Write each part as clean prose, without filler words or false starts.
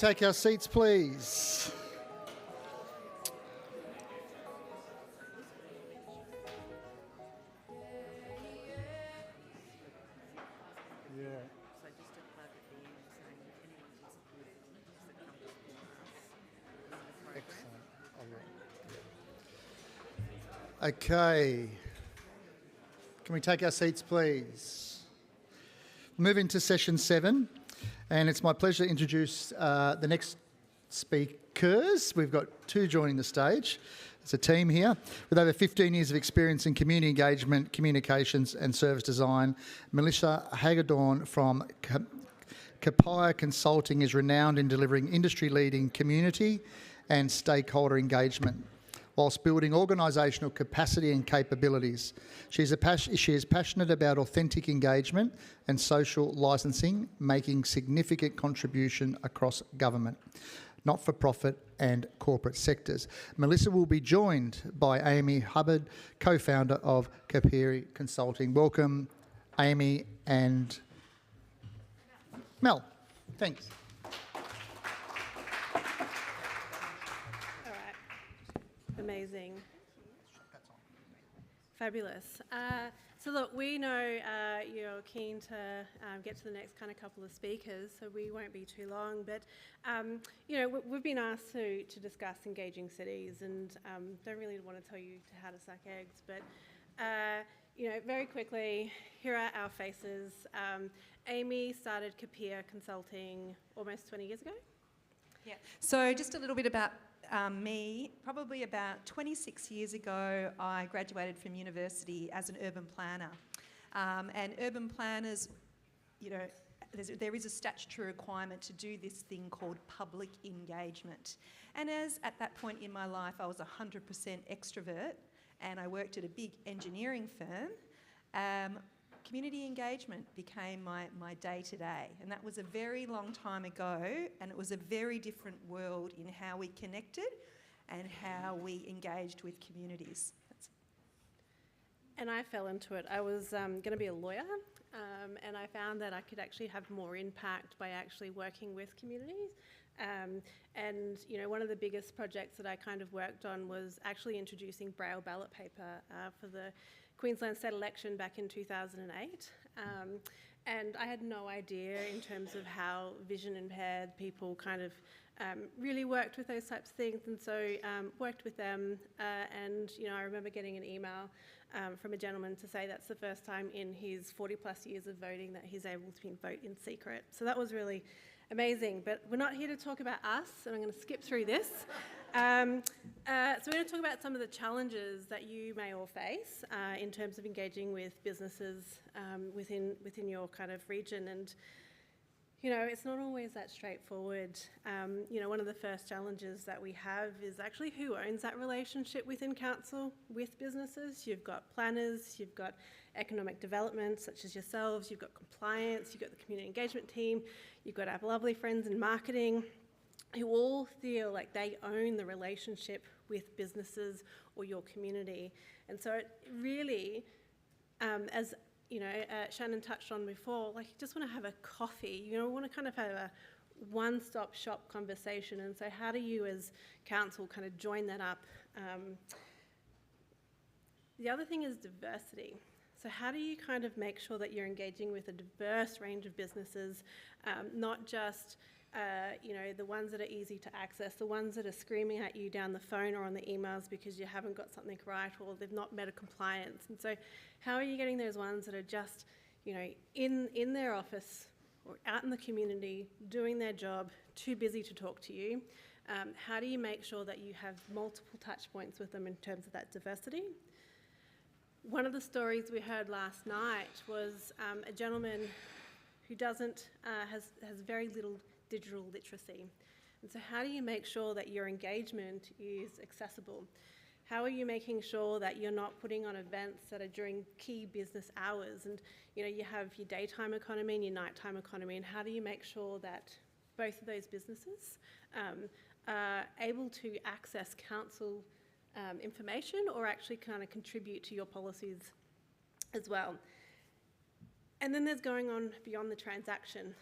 Take our seats, please. Okay. Can we take our seats, please? Moving to session 7, and it's my pleasure to introduce the next speakers. We've got 2 joining the stage. It's a team here with over 15 years of experience in community engagement, communications and service design. Melissa Hagedorn from Capire Consulting is renowned in delivering industry-leading community and stakeholder engagement whilst building organisational capacity and capabilities. She is passionate about authentic engagement and social licensing, making significant contribution across government, not-for-profit and corporate sectors. Melissa will be joined by Amy Hubbard, co-founder of Capire Consulting. Welcome, Amy and Mel. Thanks. Amazing. Fabulous. So look, we know you're keen to get to the next kind of couple of speakers, so we won't be too long. But, we've been asked to discuss engaging cities, and don't really want to tell you how to suck eggs. But, very quickly, here are our faces. Amy started Capire Consulting almost 20 years ago. Yeah. So just a little bit about me. Probably about 26 years ago, I graduated from university as an urban planner. And urban planners, there is a statutory requirement to do this thing called public engagement. And as at that point in my life, I was 100% extrovert and I worked at a big engineering firm, community engagement became my day-to-day, and that was a very long time ago, and it was a very different world in how we connected and how we engaged with communities. And I fell into it. I was going to be a lawyer, and I found that I could actually have more impact by actually working with communities. One of the biggest projects that I kind of worked on was actually introducing Braille ballot paper for the Queensland state election back in 2008. And I had no idea in terms of how vision impaired people kind of really worked with those types of things. And so worked with them I remember getting an email from a gentleman to say that's the first time in his 40 plus years of voting that he's able to vote in secret. So that was really amazing. But we're not here to talk about us, and I'm going to skip through this. So we're going to talk about some of the challenges that you may all face in terms of engaging with businesses within your kind of region. And, it's not always that straightforward. One of the first challenges that we have is actually who owns that relationship within council with businesses. You've got planners, you've got economic development, such as yourselves, you've got compliance, you've got the community engagement team, you've got our lovely friends in marketing, who all feel like they own the relationship with businesses or your community. And so it really, as Shannon touched on before, like you just want to have a coffee, want to kind of have a one-stop shop conversation. And so how do you as council kind of join that up? The other thing is diversity. So how do you kind of make sure that you're engaging with a diverse range of businesses, not just the ones that are easy to access, the ones that are screaming at you down the phone or on the emails because you haven't got something right or they've not met a compliance. And so how are you getting those ones that are just, in their office or out in the community doing their job, too busy to talk to you? How do you make sure that you have multiple touch points with them in terms of that diversity? One of the stories we heard last night was a gentleman who has very little digital literacy. And so how do you make sure that your engagement is accessible? How are you making sure that you're not putting on events that are during key business hours? And you have your daytime economy and your nighttime economy, and how do you make sure that both of those businesses are able to access council information or actually kind of contribute to your policies as well? And then there's going on beyond the transaction.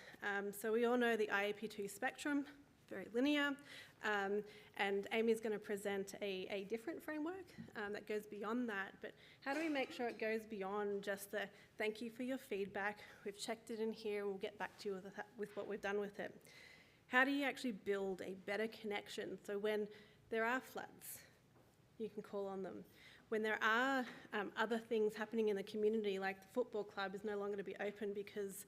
So we all know the IAP2 spectrum. very linear. And Amy's going to present a different framework that goes beyond that. But how do we make sure it goes beyond just the thank you for your feedback, we've checked it in here, we'll get back to you with what we've done with it. How do you actually build a better connection so when there are floods, you can call on them? When there are other things happening in the community, like the football club is no longer to be open because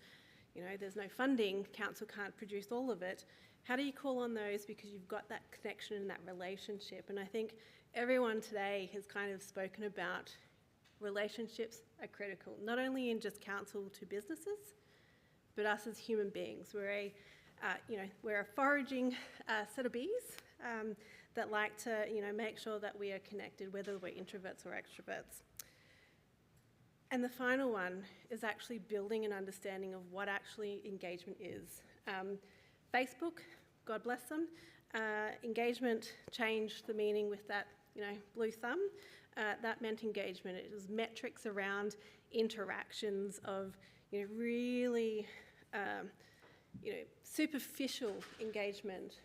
there's no funding, council can't produce all of it, how do you call on those because you've got that connection and that relationship? And I think everyone today has kind of spoken about relationships are critical, not only in just council to businesses, but us as human beings. We're a foraging set of bees that like to make sure that we are connected, whether we're introverts or extroverts. And the final one is actually building an understanding of what actually engagement is. Facebook, God bless them, engagement changed the meaning with that blue thumb. That meant engagement. It was metrics around interactions of really superficial engagement.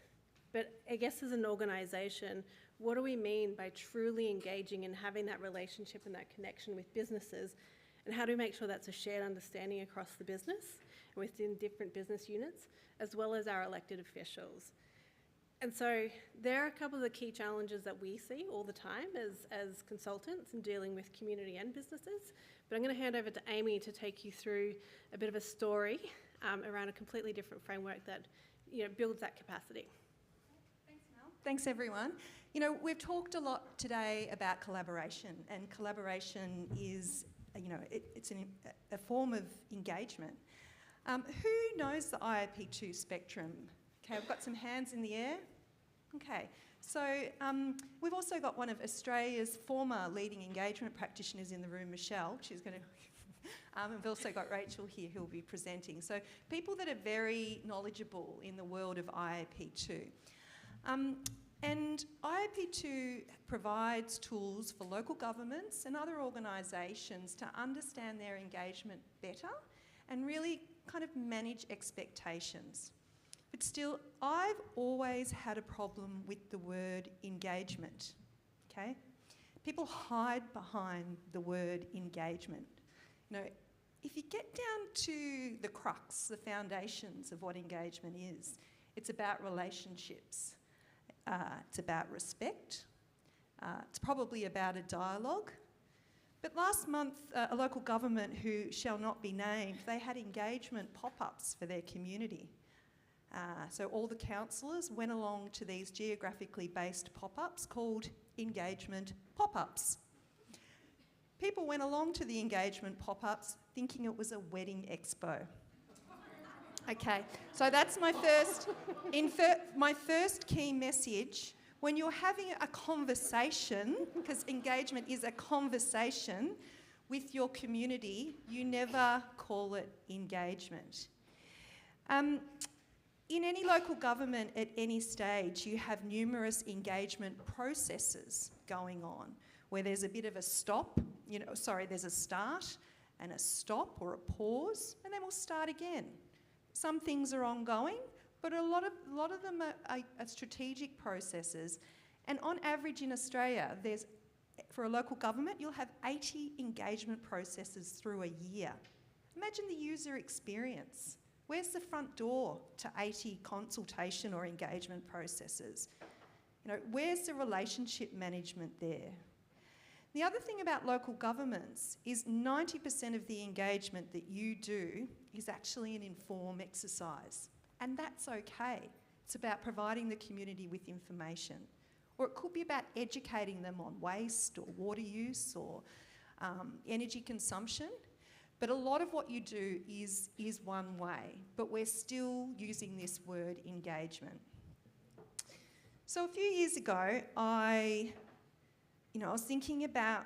But I guess as an organisation, what do we mean by truly engaging and having that relationship and that connection with businesses? And how do we make sure that's a shared understanding across the business and within different business units, as well as our elected officials? And so there are a couple of the key challenges that we see all the time as consultants in dealing with community and businesses. But I'm going to hand over to Amy to take you through a bit of a story around a completely different framework that builds that capacity. Thanks, Mel. Thanks, everyone. We've talked a lot today about collaboration, and collaboration is, it's a form of engagement. Who knows the IOP2 spectrum? Okay, we've got some hands in the air. Okay, so we've also got one of Australia's former leading engagement practitioners in the room, Michelle. She's going to... and we've also got Rachel here who will be presenting. So people that are very knowledgeable in the world of IOP2. And IOP2 provides tools for local governments and other organisations to understand their engagement better and really kind of manage expectations. But still, I've always had a problem with the word engagement, okay? People hide behind the word engagement. If you get down to the crux, the foundations of what engagement is, it's about relationships. It's about respect. It's probably about a dialogue. But last month, a local government who shall not be named, they had engagement pop-ups for their community. So all the councillors went along to these geographically based pop-ups called engagement pop-ups. People went along to the engagement pop-ups thinking it was a wedding expo. Okay, so that's my first key message. When you're having a conversation, because engagement is a conversation with your community, you never call it engagement. In any local government at any stage, you have numerous engagement processes going on, where there's a bit of a stop, there's a start and a stop or a pause, and then we'll start again. Some things are ongoing, but a lot of them are strategic processes. And on average in Australia, for a local government, you'll have 80 engagement processes through a year. Imagine the user experience. Where's the front door to 80 consultation or engagement processes? Where's the relationship management there? The other thing about local governments is 90% of the engagement that you do is actually an informed exercise. And that's okay. It's about providing the community with information. Or it could be about educating them on waste or water use or energy consumption. But a lot of what you do is one way, but we're still using this word engagement. So a few years ago, I was thinking about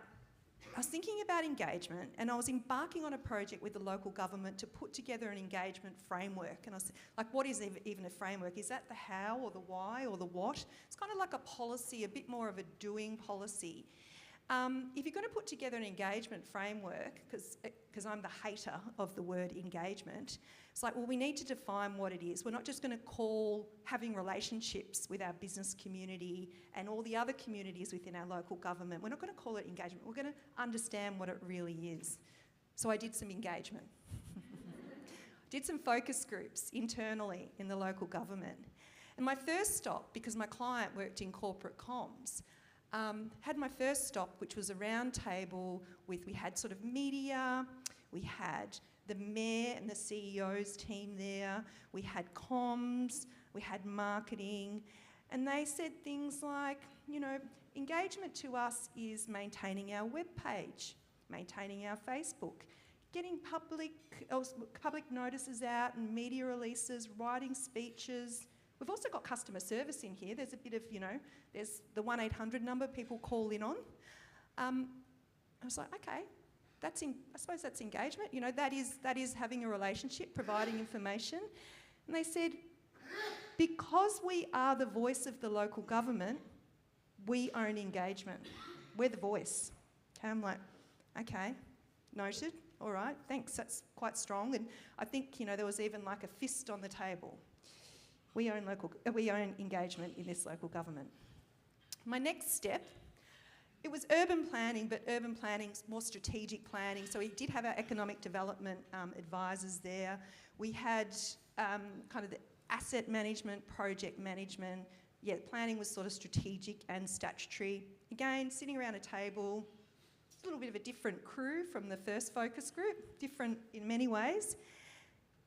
engagement, and I was embarking on a project with the local government to put together an engagement framework. And I was like, what is even a framework? Is that the how or the why or the what? It's kind of like a policy, a bit more of a doing policy. If you're going to put together an engagement framework, because I'm the hater of the word engagement, it's like, well, we need to define what it is. We're not just going to call having relationships with our business community and all the other communities within our local government. We're not going to call it engagement. We're going to understand what it really is. So I did some engagement. Did some focus groups internally in the local government. And my first stop, because my client worked in corporate comms, had my first stop, which was a round table with, we had sort of media, we had the mayor and the CEO's team there, we had comms, we had marketing, and they said things like, you know, engagement to us is maintaining our webpage, maintaining our Facebook, getting public notices out and media releases, writing speeches. We've also got customer service in here. There's a bit of, you know, there's the 1-800 number people call in on. I was like, okay, I suppose that's engagement. You know, that is having a relationship, providing information. And they said, because we are the voice of the local government, we own engagement. We're the voice. Okay, I'm like, okay, noted. All right, thanks, that's quite strong. And I think, you know, there was even like a fist on the table. We own engagement in this local government. My next step, it was urban planning, but urban planning's more strategic planning. So we did have our economic development advisors there. We had kind of the asset management, project management. Yeah, planning was sort of strategic and statutory. Again, sitting around a table, a little bit of a different crew from the first focus group, different in many ways.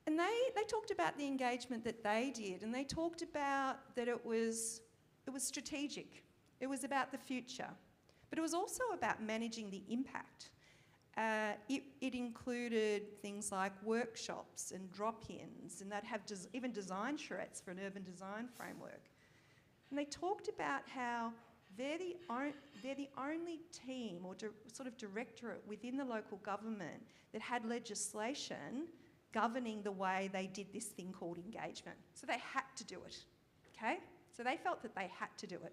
And they talked about the engagement that they did, and they talked about that it was strategic. It was about the future. But it was also about managing the impact. It included things like workshops and drop-ins, and they'd have even design charrettes for an urban design framework. And they talked about how they're the only team or sort of directorate within the local government that had legislation governing the way they did this thing called engagement. So they had to do it, okay? So they felt that they had to do it.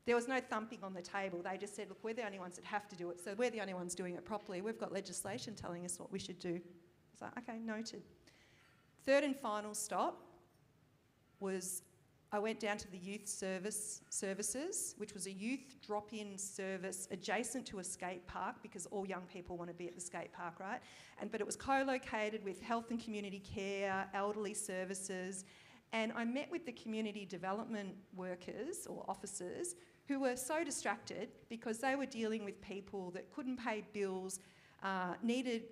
There was no thumping on the table. They just said, look, we're the only ones that have to do it, so we're the only ones doing it properly. We've got legislation telling us what we should do. So, okay, noted. Third and final stop was I went down to the youth services, which was a youth drop-in service adjacent to a skate park, because all young people want to be at the skate park, right? But it was co-located with health and community care, elderly services, and I met with the community development workers or officers who were so distracted because they were dealing with people that couldn't pay bills, needed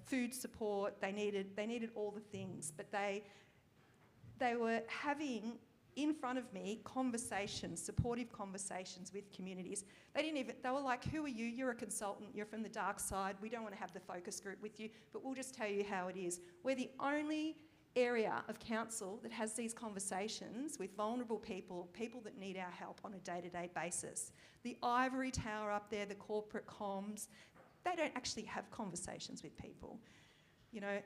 food support, they needed all the things, but they were having in front of me conversations, supportive conversations with communities. They were like, who are you? You're a consultant, you're from the dark side, we don't want to have the focus group with you, but we'll just tell you how it is. We're the only area of council that has these conversations with vulnerable people, people that need our help on a day-to-day basis. The ivory tower up there, the corporate comms, they don't actually have conversations with people. You know,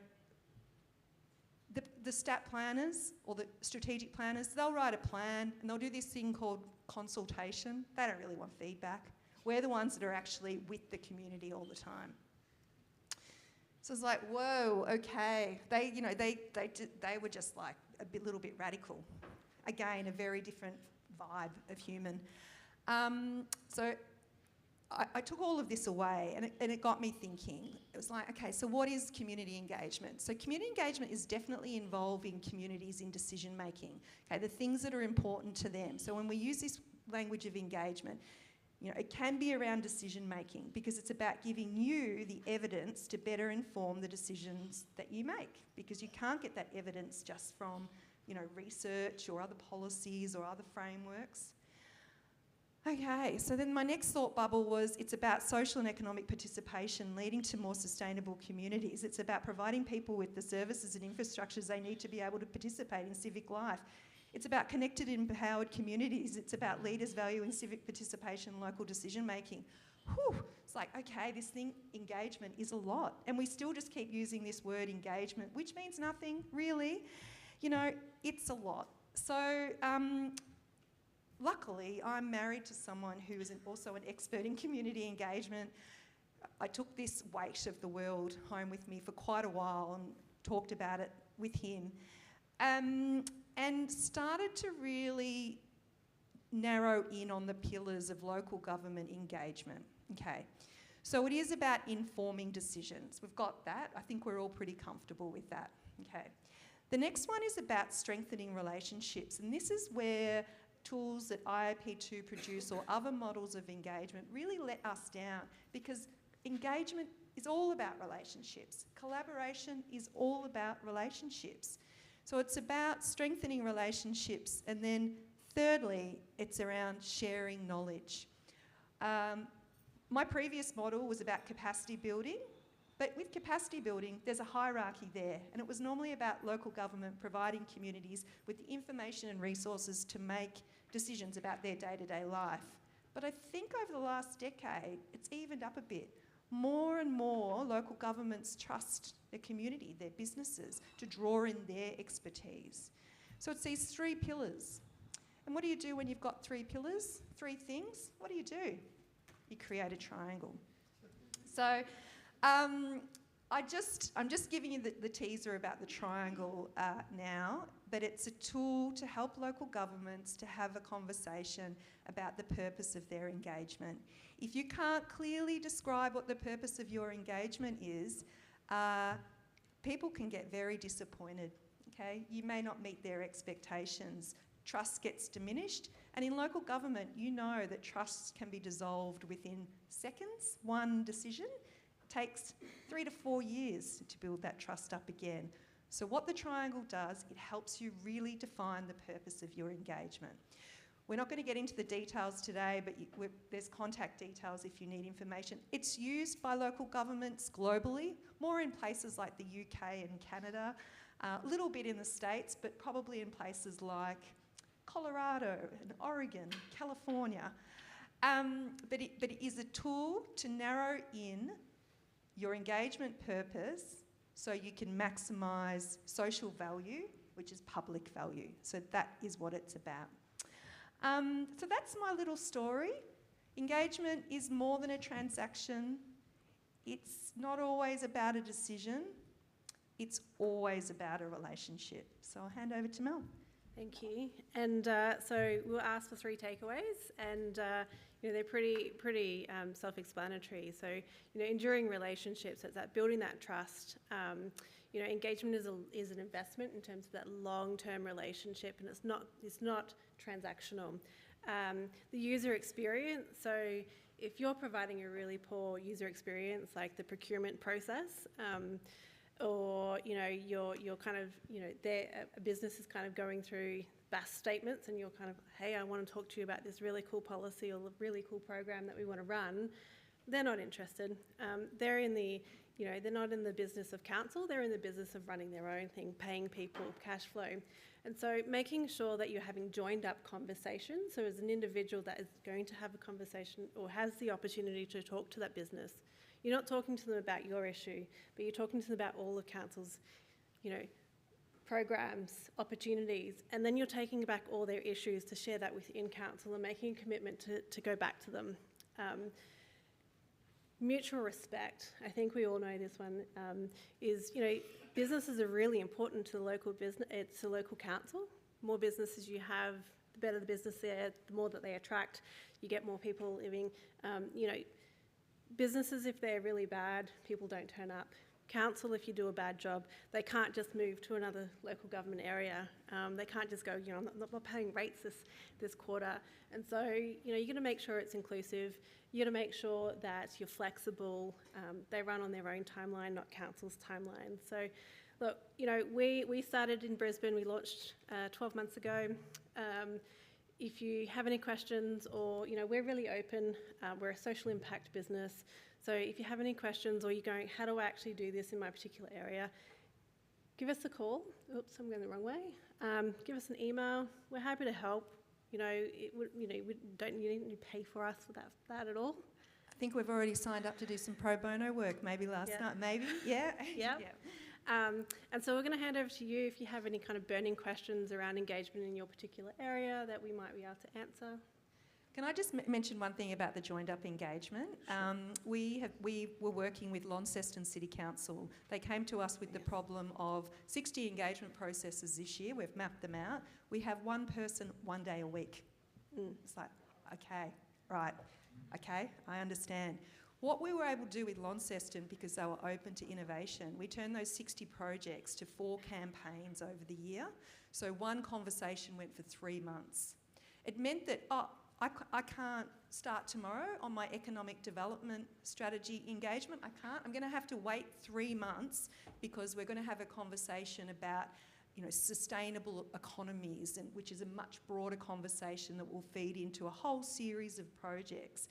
the stat planners or the strategic planners, they'll write a plan and they'll do this thing called consultation. They don't really want feedback. We're the ones that are actually with the community all the time. So it's like, whoa, okay. They were just like a little bit radical. Again, a very different vibe of human. So I took all of this away and it got me thinking. It was like, okay, so what is community engagement? So community engagement is definitely involving communities in decision making, okay, the things that are important to them. So when we use this language of engagement, you know, it can be around decision making because it's about giving you the evidence to better inform the decisions that you make, because you can't get that evidence just from, you know, research or other policies or other frameworks. Okay, so then my next thought bubble was it's about social and economic participation leading to more sustainable communities. It's about providing people with the services and infrastructures they need to be able to participate in civic life. It's about connected and empowered communities. It's about leaders valuing civic participation and local decision making. Whew, it's like, okay, this thing, engagement, is a lot. And we still just keep using this word engagement, which means nothing, really. You know, it's a lot. So luckily, I'm married to someone who is also an expert in community engagement. I took this weight of the world home with me for quite a while and talked about it with him, and started to really narrow in on the pillars of local government engagement. Okay, so it is about informing decisions. We've got that. I think we're all pretty comfortable with that. Okay. The next one is about strengthening relationships, and this is where tools that IOP2 produce or other models of engagement really let us down, because engagement is all about relationships. Collaboration is all about relationships. So it's about strengthening relationships, and then thirdly, it's around sharing knowledge. My previous model was about capacity building, but with capacity building, there's a hierarchy there, and it was normally about local government providing communities with the information and resources to make decisions about their day-to-day life. But I think over the last decade, it's evened up a bit. More and more local governments trust their community, their businesses, to draw in their expertise. So it's these three pillars. And what do you do when you've got three pillars, three things? What do? You create a triangle. So I'm just giving you the teaser about the triangle now, but it's a tool to help local governments to have a conversation about the purpose of their engagement. If you can't clearly describe what the purpose of your engagement is, people can get very disappointed, okay? You may not meet their expectations. Trust gets diminished, and in local government, you know that trusts can be dissolved within seconds. One decision takes 3 to 4 years to build that trust up again. So what the triangle does, it helps you really define the purpose of your engagement. We're not going to get into the details today, but there's contact details if you need information. It's used by local governments globally, more in places like the UK and Canada, a little bit in the States, but probably in places like Colorado and Oregon, California. But it is a tool to narrow in your engagement purpose so you can maximise social value, which is public value. So that is what it's about. So that's my little story. Engagement is more than a transaction. It's not always about a decision. It's always about a relationship. So I'll hand over to Mel. Thank you. And so we'll ask for 3 takeaways, and they're pretty self-explanatory. So enduring relationships, it's that building that trust. Engagement is an investment in terms of that long-term relationship, and it's not transactional. The user experience. So if you're providing a really poor user experience, like the procurement process, or you're kind of a business is kind of going through BAS statements, and you're kind of, hey, I want to talk to you about this really cool policy or really cool program that we want to run. They're not interested. They're not in the business of council. They're in the business of running their own thing, paying people, cash flow. And so making sure that you're having joined up conversations. So as an individual that is going to have a conversation or has the opportunity to talk to that business, you're not talking to them about your issue, but you're talking to them about all of council's, programs, opportunities, and then you're taking back all their issues to share that within council and making a commitment to go back to them. Mutual respect, I think we all know this one, is, businesses are really important to the local business, it's the local council. The more businesses you have, the better the business there, the more that they attract, you get more people living. Businesses, if they're really bad, people don't turn up. Council, if you do a bad job, they can't just move to another local government area. They can't just go, I'm not paying rates this quarter. And so, you're going to make sure it's inclusive. You're going to make sure that you're flexible. They run on their own timeline, not council's timeline. So, look, we started in Brisbane. We launched 12 months ago. If you have any questions or, we're really open. We're a social impact business. So if you have any questions or you're going, how do I actually do this in my particular area, give us a call. Oops, I'm going the wrong way. Give us an email. We're happy to help. We don't need to pay for us for that at all. I think we've already signed up to do some pro bono work, maybe last night, maybe, yeah. Yeah. And so we're going to hand over to you if you have any kind of burning questions around engagement in your particular area that we might be able to answer. Can I just mention one thing about the joined-up engagement? We were working with Launceston City Council. They came to us with the problem of 60 engagement processes this year. We've mapped them out. We have one person 1 day a week. It's like, okay, right, okay, I understand. What we were able to do with Launceston, because they were open to innovation, we turned those 60 projects to 4 campaigns over the year. So one conversation went for 3 months. It meant that, I can't start tomorrow on my economic development strategy engagement. I can't. I'm going to have to wait 3 months because we're going to have a conversation about, sustainable economies, which is a much broader conversation that will feed into a whole series of projects.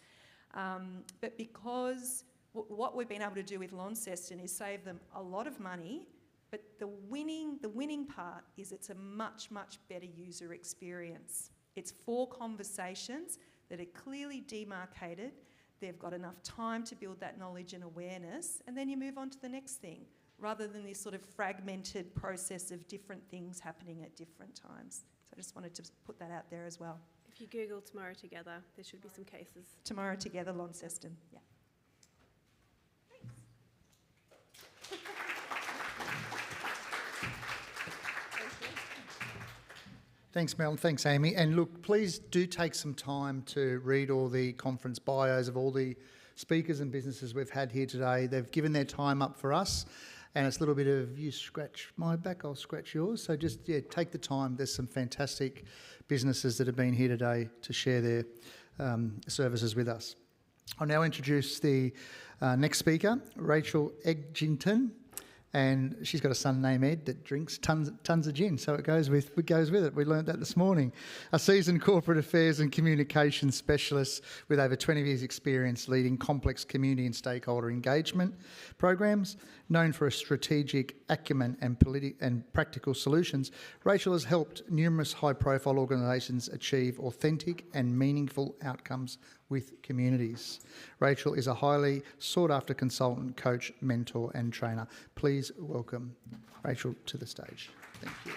But because what we've been able to do with Launceston is save them a lot of money, but the winning part is it's a much, much better user experience. It's 4 conversations that are clearly demarcated. They've got enough time to build that knowledge and awareness, and then you move on to the next thing, rather than this sort of fragmented process of different things happening at different times. So I just wanted to put that out there as well. If you Google Tomorrow Together, there should be some cases. Tomorrow Together, Launceston, yeah. Thanks, Mel, and thanks, Amy. And look, please do take some time to read all the conference bios of all the speakers and businesses we've had here today. They've given their time up for us, and it's a little bit of you scratch my back, I'll scratch yours. So just, take the time. There's some fantastic businesses that have been here today to share their services with us. I'll now introduce the next speaker, Rachel Edrington. And she's got a son named Ed that drinks tons of gin, so it goes with it. We learnt that this morning. A seasoned corporate affairs and communications specialist with over 20 years' experience leading complex community and stakeholder engagement programs, known for a strategic acumen and practical solutions. Rachel has helped numerous high-profile organisations achieve authentic and meaningful outcomes with communities. Rachel is a highly sought-after consultant, coach, mentor and trainer. Please welcome Rachel to the stage. Thank you.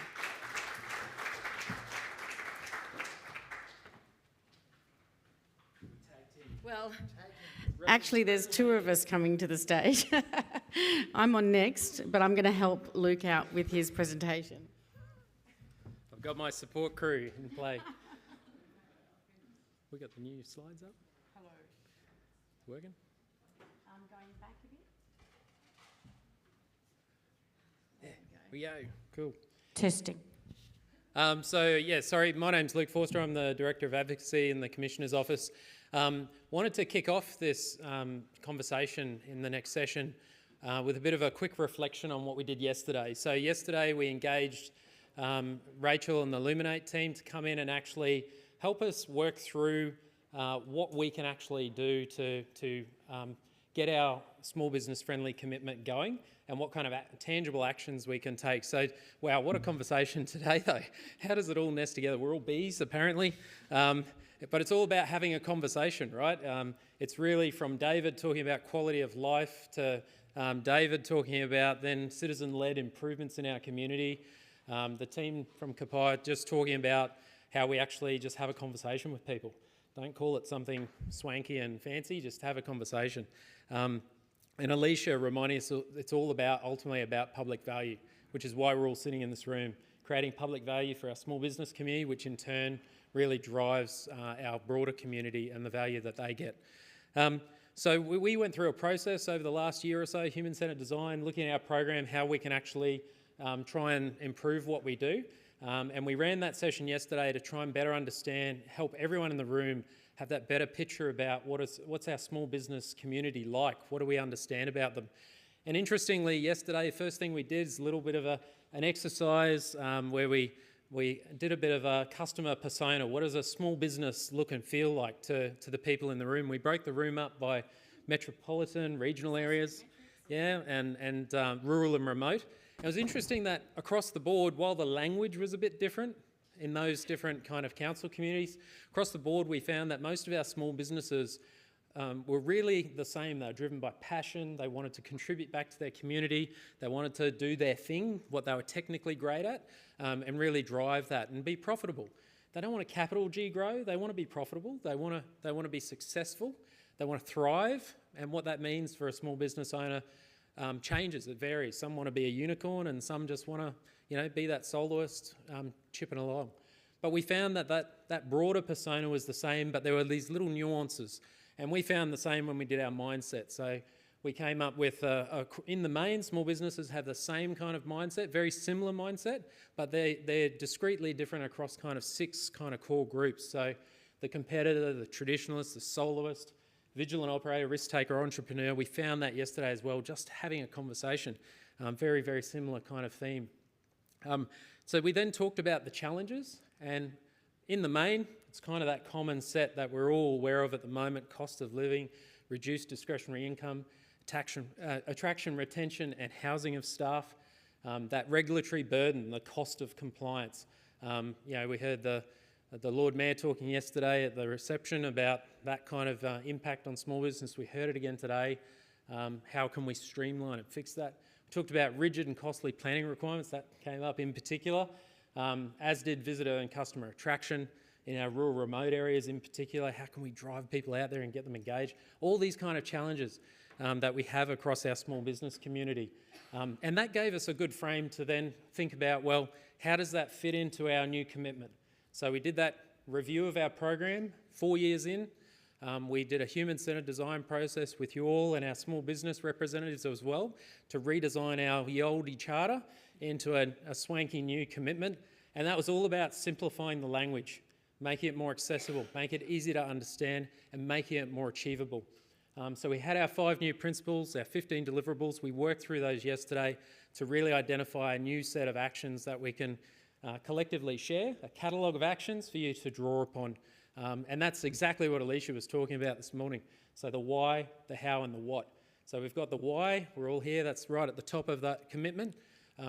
Well, actually there's 2 of us coming to the stage. I'm on next, but I'm going to help Luke out with his presentation. I've got my support crew in play. We got the new slides up? Hello. Working? I'm going back a bit. There we go. Cool. Testing. Sorry, my name's Luke Forster. I'm the Director of Advocacy in the Commissioner's Office. Wanted to kick off this conversation in the next session with a bit of a quick reflection on what we did yesterday. So yesterday we engaged Rachel and the Luminate team to come in and actually help us work through what we can actually do to get our small business friendly commitment going and what kind of tangible actions we can take. So, wow, what a conversation today though. How does it all nest together? We're all bees apparently, but it's all about having a conversation, right? It's really from David talking about quality of life to David talking about then citizen-led improvements in our community. The team from Capire just talking about how we actually just have a conversation with people. Don't call it something swanky and fancy, just have a conversation. And Alicia reminding us it's all ultimately about public value, which is why we're all sitting in this room, creating public value for our small business community, which in turn really drives our broader community and the value that they get. So we went through a process over the last year or so, human-centred design, looking at our program, how we can actually try and improve what we do. And we ran that session yesterday to try and better understand, help everyone in the room have that better picture about what's our small business community like, what do we understand about them. And interestingly, yesterday, the first thing we did is a little bit of an exercise where we did a bit of a customer persona. What does a small business look and feel like to the people in the room? We broke the room up by metropolitan, regional areas, and rural and remote. It was interesting that across the board, while the language was a bit different in those different kind of council communities, across the board we found that most of our small businesses were really the same. They were driven by passion. They wanted to contribute back to their community. They wanted to do their thing, what they were technically great at, and really drive that and be profitable. They don't want a capital G grow. They want to be profitable. They want to be successful. They want to thrive. And what that means for a small business owner changes. It varies. Some want to be a unicorn, and some just want to, be that soloist chipping along. But we found that broader persona was the same, but there were these little nuances. And we found the same when we did our mindset. So we came up with, in the main, small businesses have the same kind of mindset, very similar mindset, but they're discretely different across kind of 6 kind of core groups. So the competitor, the traditionalist, the soloist, vigilant operator, risk taker, entrepreneur. We found that yesterday as well, just having a conversation. Very, very similar kind of theme. So we then talked about the challenges, and in the main, it's kind of that common set that we're all aware of at the moment: cost of living, reduced discretionary income, attraction, retention and housing of staff, that regulatory burden, the cost of compliance. We heard the Lord Mayor talking yesterday at the reception about that kind of impact on small business. We heard it again today. How can we streamline and fix that? We talked about rigid and costly planning requirements. That came up in particular, as did visitor and customer attraction in our rural remote areas in particular. How can we drive people out there and get them engaged? All these kind of challenges that we have across our small business community. And that gave us a good frame to then think about, well, how does that fit into our new commitment? So we did that review of our program 4 years in. We did a human-centred design process with you all and our small business representatives as well to redesign our Yoldi charter into a swanky new commitment. And that was all about simplifying the language, making it more accessible, making it easy to understand and making it more achievable. So we had our 5 new principles, our 15 deliverables. We worked through those yesterday to really identify a new set of actions that we can collectively share, a catalogue of actions for you to draw upon. And that's exactly what Alicia was talking about this morning. So the why, the how and the what. So we've got the why, we're all here, that's right at the top of that commitment.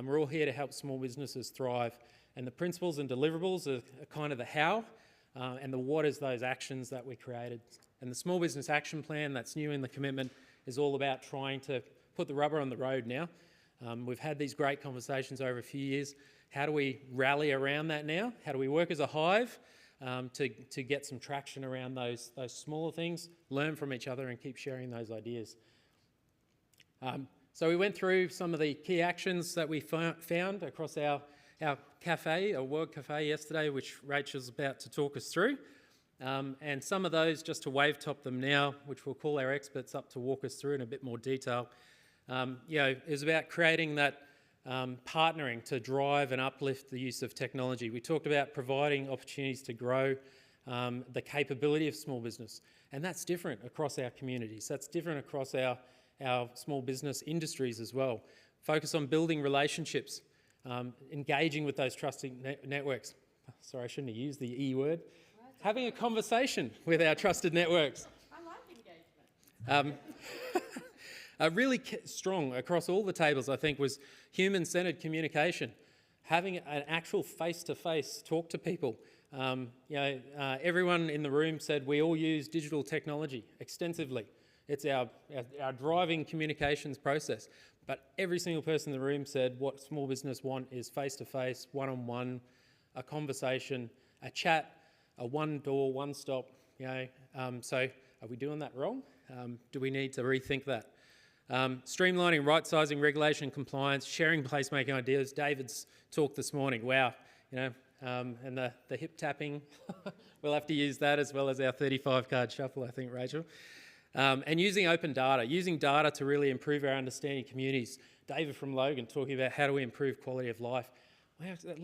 We're all here to help small businesses thrive. And the principles and deliverables are kind of the how, and the what is those actions that we created. And the Small Business Action Plan that's new in the commitment is all about trying to put the rubber on the road now. We've had these great conversations over a few years. How do we rally around that now? How do we work as a hive to get some traction around those smaller things, learn from each other and keep sharing those ideas? So we went through some of the key actions that we found across our cafe, our World Cafe yesterday, which Rachel's about to talk us through. And some of those, just to wave top them now, which we'll call our experts up to walk us through in a bit more detail, is about creating that partnering to drive and uplift the use of technology. We talked about providing opportunities to grow the capability of small business, and that's different across our communities. That's different across our small business industries as well. Focus on building relationships, engaging with those trusted networks. Sorry, I shouldn't have used the E word. Having a conversation with our trusted networks. I like engagement. Really strong across all the tables, I think, was human-centred communication. Having an actual face-to-face talk to people. Everyone in the room said we all use digital technology extensively. It's our driving communications process. But every single person in the room said what small business want is face-to-face, one-on-one, a conversation, a chat, a one-door, one-stop. So are we doing that wrong? Do we need to rethink that? Streamlining, right-sizing, regulation, compliance, sharing placemaking ideas. David's talk this morning, wow, and the hip tapping. We'll have to use that as well as our 35-card shuffle, I think, Rachel. And using open data, to really improve our understanding of communities. David from Logan talking about how do we improve quality of life. Well,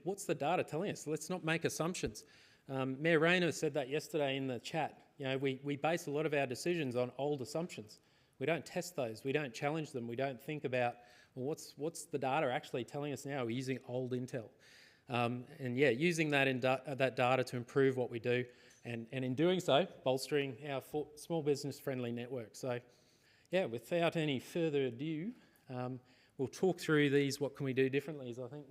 what's the data telling us? Let's not make assumptions. Mayor Rayner said that yesterday in the chat. We base a lot of our decisions on old assumptions. We don't test those. We don't challenge them. We don't think about, well, what's the data actually telling us now? We're using old intel. Using that data to improve what we do, and in doing so, bolstering our small business-friendly network. So, without any further ado, we'll talk through these. What can we do differently? I think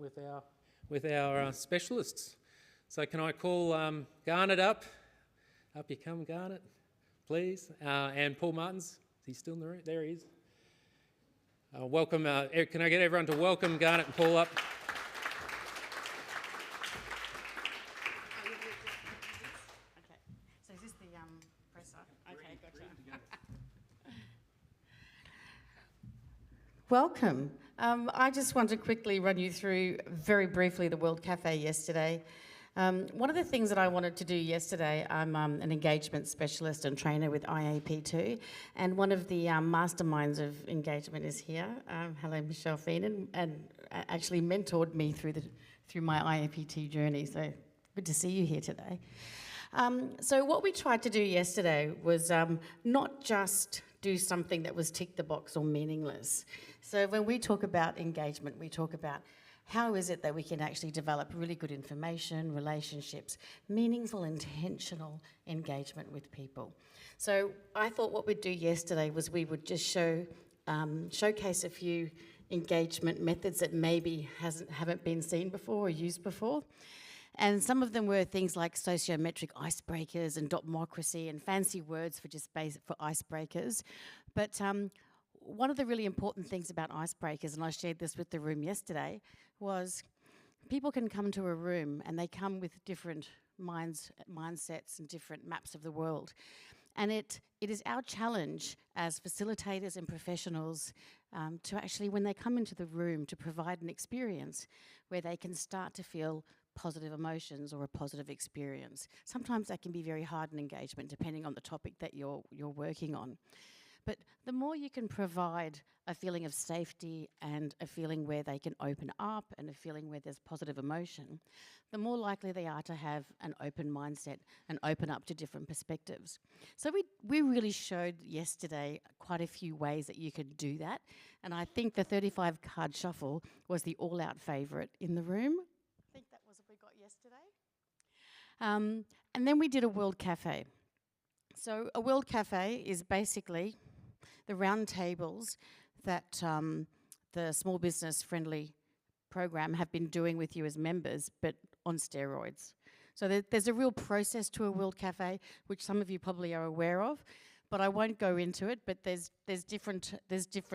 with our specialists. So, can I call Garnet up? Up you come, Garnet. please. And Paul Martins, is he still in the room? There he is. Welcome. Can I get everyone to welcome Garnet and Paul up? Okay. So is this the presser? Okay, gotcha. Welcome. I just want to quickly run you through very briefly the World Cafe yesterday. One of the things that I wanted to do yesterday, I'm an engagement specialist and trainer with IAP2, and one of the masterminds of engagement is here. Hello, Michelle Feenan, and actually mentored me through my IAP2 journey, so good to see you here today. So what we tried to do yesterday was not just do something that was tick the box or meaningless. So when we talk about engagement, we talk about how is it that we can actually develop really good information, relationships, meaningful, intentional engagement with people. So I thought what we'd do yesterday was we would just showcase a few engagement methods that maybe haven't been seen before or used before. And some of them were things like sociometric icebreakers and democracy and fancy words for just for icebreakers. But one of the really important things about icebreakers, and I shared this with the room yesterday, was people can come to a room and they come with different mindsets and different maps of the world. And it is our challenge as facilitators and professionals to actually, when they come into the room, to provide an experience where they can start to feel positive emotions or a positive experience. Sometimes that can be very hard in engagement, depending on the topic that you're working on. But the more you can provide a feeling of safety and a feeling where they can open up and a feeling where there's positive emotion, the more likely they are to have an open mindset and open up to different perspectives. So we really showed yesterday quite a few ways that you could do that. And I think the 35 card shuffle was the all-out favourite in the room. I think that was what we got yesterday. And then we did a World Cafe. So a World Cafe is basically the round tables that the Small Business Friendly program have been doing with you as members, but on steroids. So there's a real process to a World Cafe, which some of you probably are aware of, but I won't go into it. But there's different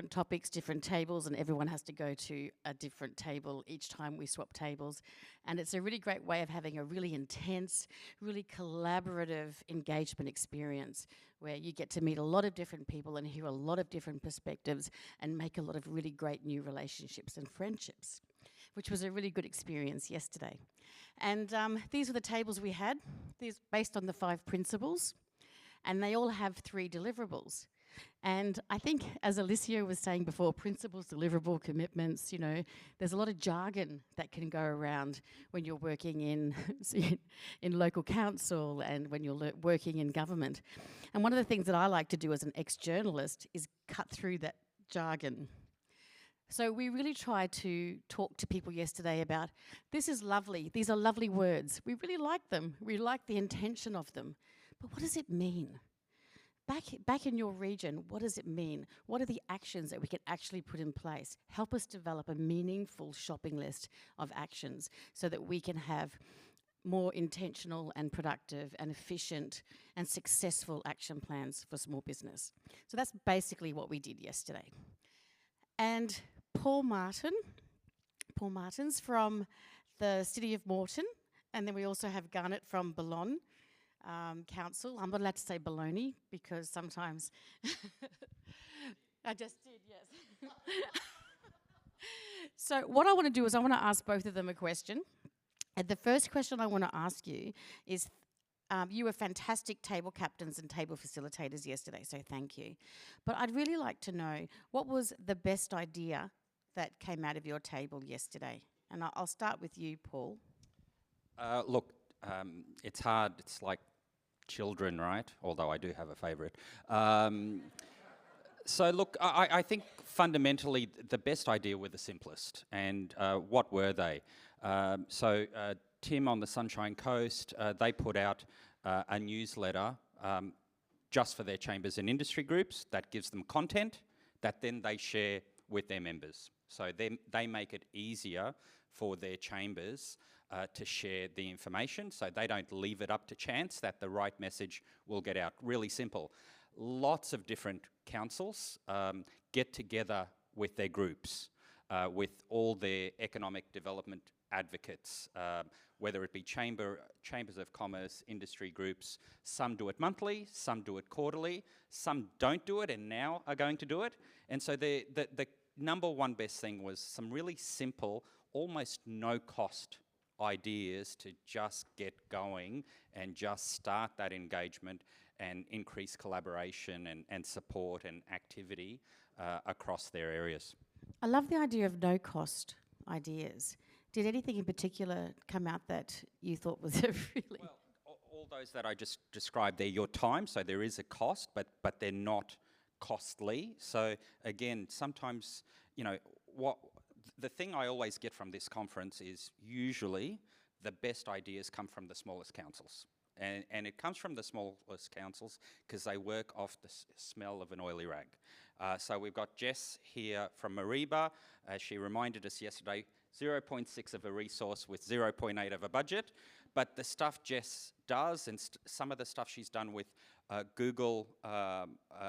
topics, different tables, and everyone has to go to a different table each time we swap tables. And it's a really great way of having a really intense, really collaborative engagement experience where you get to meet a lot of different people and hear a lot of different perspectives and make a lot of really great new relationships and friendships, which was a really good experience yesterday. And these were the tables we had. These based on the 5 principles. And they all have 3 deliverables. And I think, as Alicia was saying before, principles, deliverable, commitments, you know, there's a lot of jargon that can go around when you're working in local council and when you're working in government. And one of the things that I like to do as an ex-journalist is cut through that jargon. So we really tried to talk to people yesterday about, this is lovely, these are lovely words. We really like them. We like the intention of them. But what does it mean? Back in your region, what does it mean? What are the actions that we can actually put in place? Help us develop a meaningful shopping list of actions so that we can have more intentional and productive and efficient and successful action plans for small business. So that's basically what we did yesterday. And Paul Martins from the City of Moreton, and then we also have Garnet from Boulogne Council. I'm not allowed to say baloney because sometimes I just did, yes. So what I want to do is I want to ask both of them a question. And the first question I want to ask you is, you were fantastic table captains and table facilitators yesterday, so thank you. But I'd really like to know, what was the best idea that came out of your table yesterday? And I'll start with you, Paul. Look, it's hard. It's like children, right? Although I do have a favourite. So look, I think fundamentally the best idea were the simplest. And what were they? So Tim on the Sunshine Coast, they put out a newsletter just for their chambers and industry groups that gives them content that then they share with their members. So they make it easier for their chambers to share the information, so they don't leave it up to chance that the right message will get out. Really simple. Lots of different councils get together with their groups, with all their economic development advocates, whether it be chambers of commerce, industry groups. Some do it monthly, some do it quarterly, some don't do it and now are going to do it. And so the number one best thing was some really simple, almost no cost ideas to just get going and just start that engagement and increase collaboration and support and activity across their areas. I love the idea of no-cost ideas. Did anything in particular come out that you thought was a really... Well, all those that I just described, they're your time, so there is a cost, but they're not costly. So again, sometimes, the thing I always get from this conference is usually the best ideas come from the smallest councils. And it comes from the smallest councils because they work off the smell of an oily rag. So we've got Jess here from Mariba. She reminded us yesterday, 0.6 of a resource with 0.8 of a budget. But the stuff Jess does and some of the stuff she's done with Google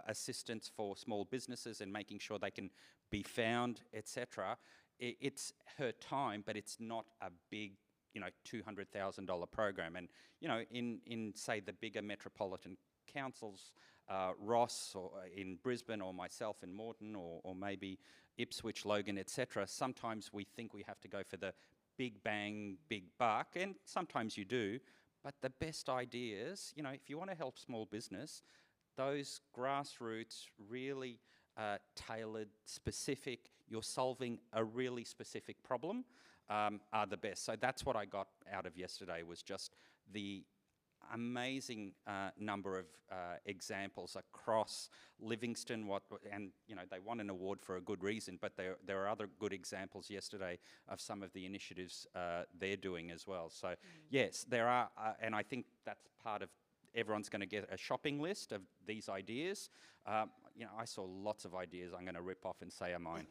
assistance for small businesses and making sure they can be found, etc., it's her time, but it's not a big $200,000 program. And, in say, the bigger metropolitan councils, Ross or in Brisbane or myself in Moreton or maybe Ipswich, Logan, etc., sometimes we think we have to go for the big bang, big buck, and sometimes you do, but the best ideas, if you want to help small business, those grassroots, really tailored, specific, you're solving a really specific problem, are the best. So that's what I got out of yesterday, was just the amazing number of examples across Livingston, and they won an award for a good reason, but there are other good examples yesterday of some of the initiatives they're doing as well. So yes, there are, and I think that's part of everyone's going to get a shopping list of these ideas. I saw lots of ideas I'm going to rip off and say are mine.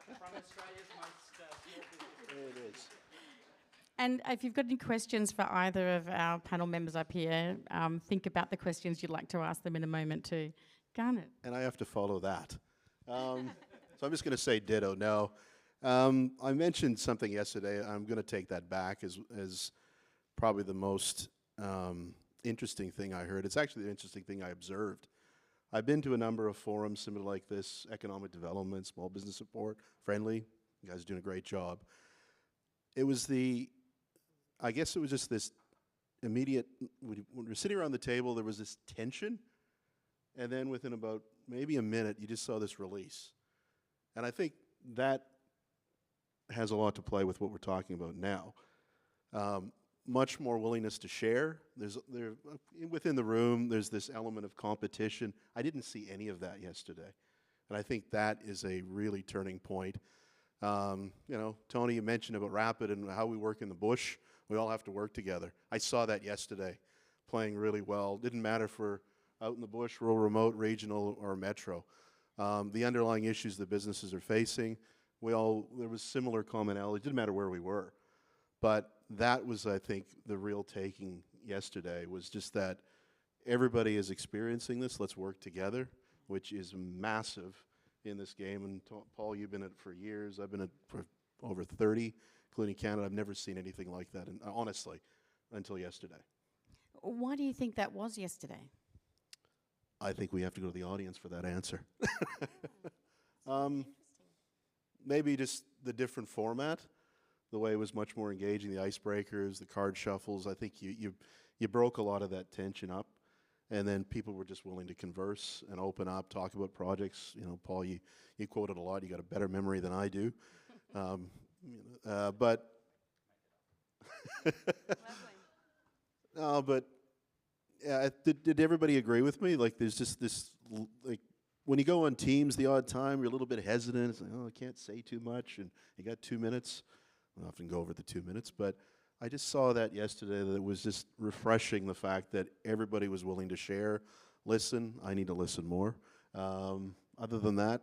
From Australia's most It is. And if you've got any questions for either of our panel members up here, think about the questions you'd like to ask them in a moment too. Garnet. And I have to follow that. So I'm just going to say ditto. No. I mentioned something yesterday. I'm going to take that back as probably the most interesting thing I heard. It's actually the interesting thing I observed. I've been to a number of forums similar like this, economic development, small business support, friendly. You guys are doing a great job. It was I guess it was just this immediate, when we were sitting around the table, there was this tension, and then within about maybe a minute, you just saw this release. And I think that has a lot to play with what we're talking about now. Much more willingness to share. Within the room, there's this element of competition. I didn't see any of that yesterday. And I think that is a really turning point. Tony, you mentioned about Rapid and how we work in the bush. We all have to work together. I saw that yesterday, playing really well. Didn't matter if we're out in the bush, rural, remote, regional, or metro. The underlying issues the businesses are facing, there was similar commonality. Didn't matter where we were. But that was, I think, the real taking yesterday, was just that everybody is experiencing this. Let's work together, which is massive in this game. And Paul, you've been at it for years. I've been at it for over 30, including Canada. I've never seen anything like that, and honestly, until yesterday. Why do you think that was yesterday? I think we have to go to the audience for that answer. Maybe just the different format. The way it was much more engaging, the icebreakers, the card shuffles. I think you broke a lot of that tension up, and then people were just willing to converse and open up, talk about projects. Paul, you quoted a lot. You got a better memory than I do, but no, but yeah. Did everybody agree with me? Like, there's just this when you go on Teams, the odd time you're a little bit hesitant. It's like, I can't say too much, and you got 2 minutes. I often go over the 2 minutes, but I just saw that yesterday, that it was just refreshing, the fact that everybody was willing to share, listen. I need to listen more. Other than that,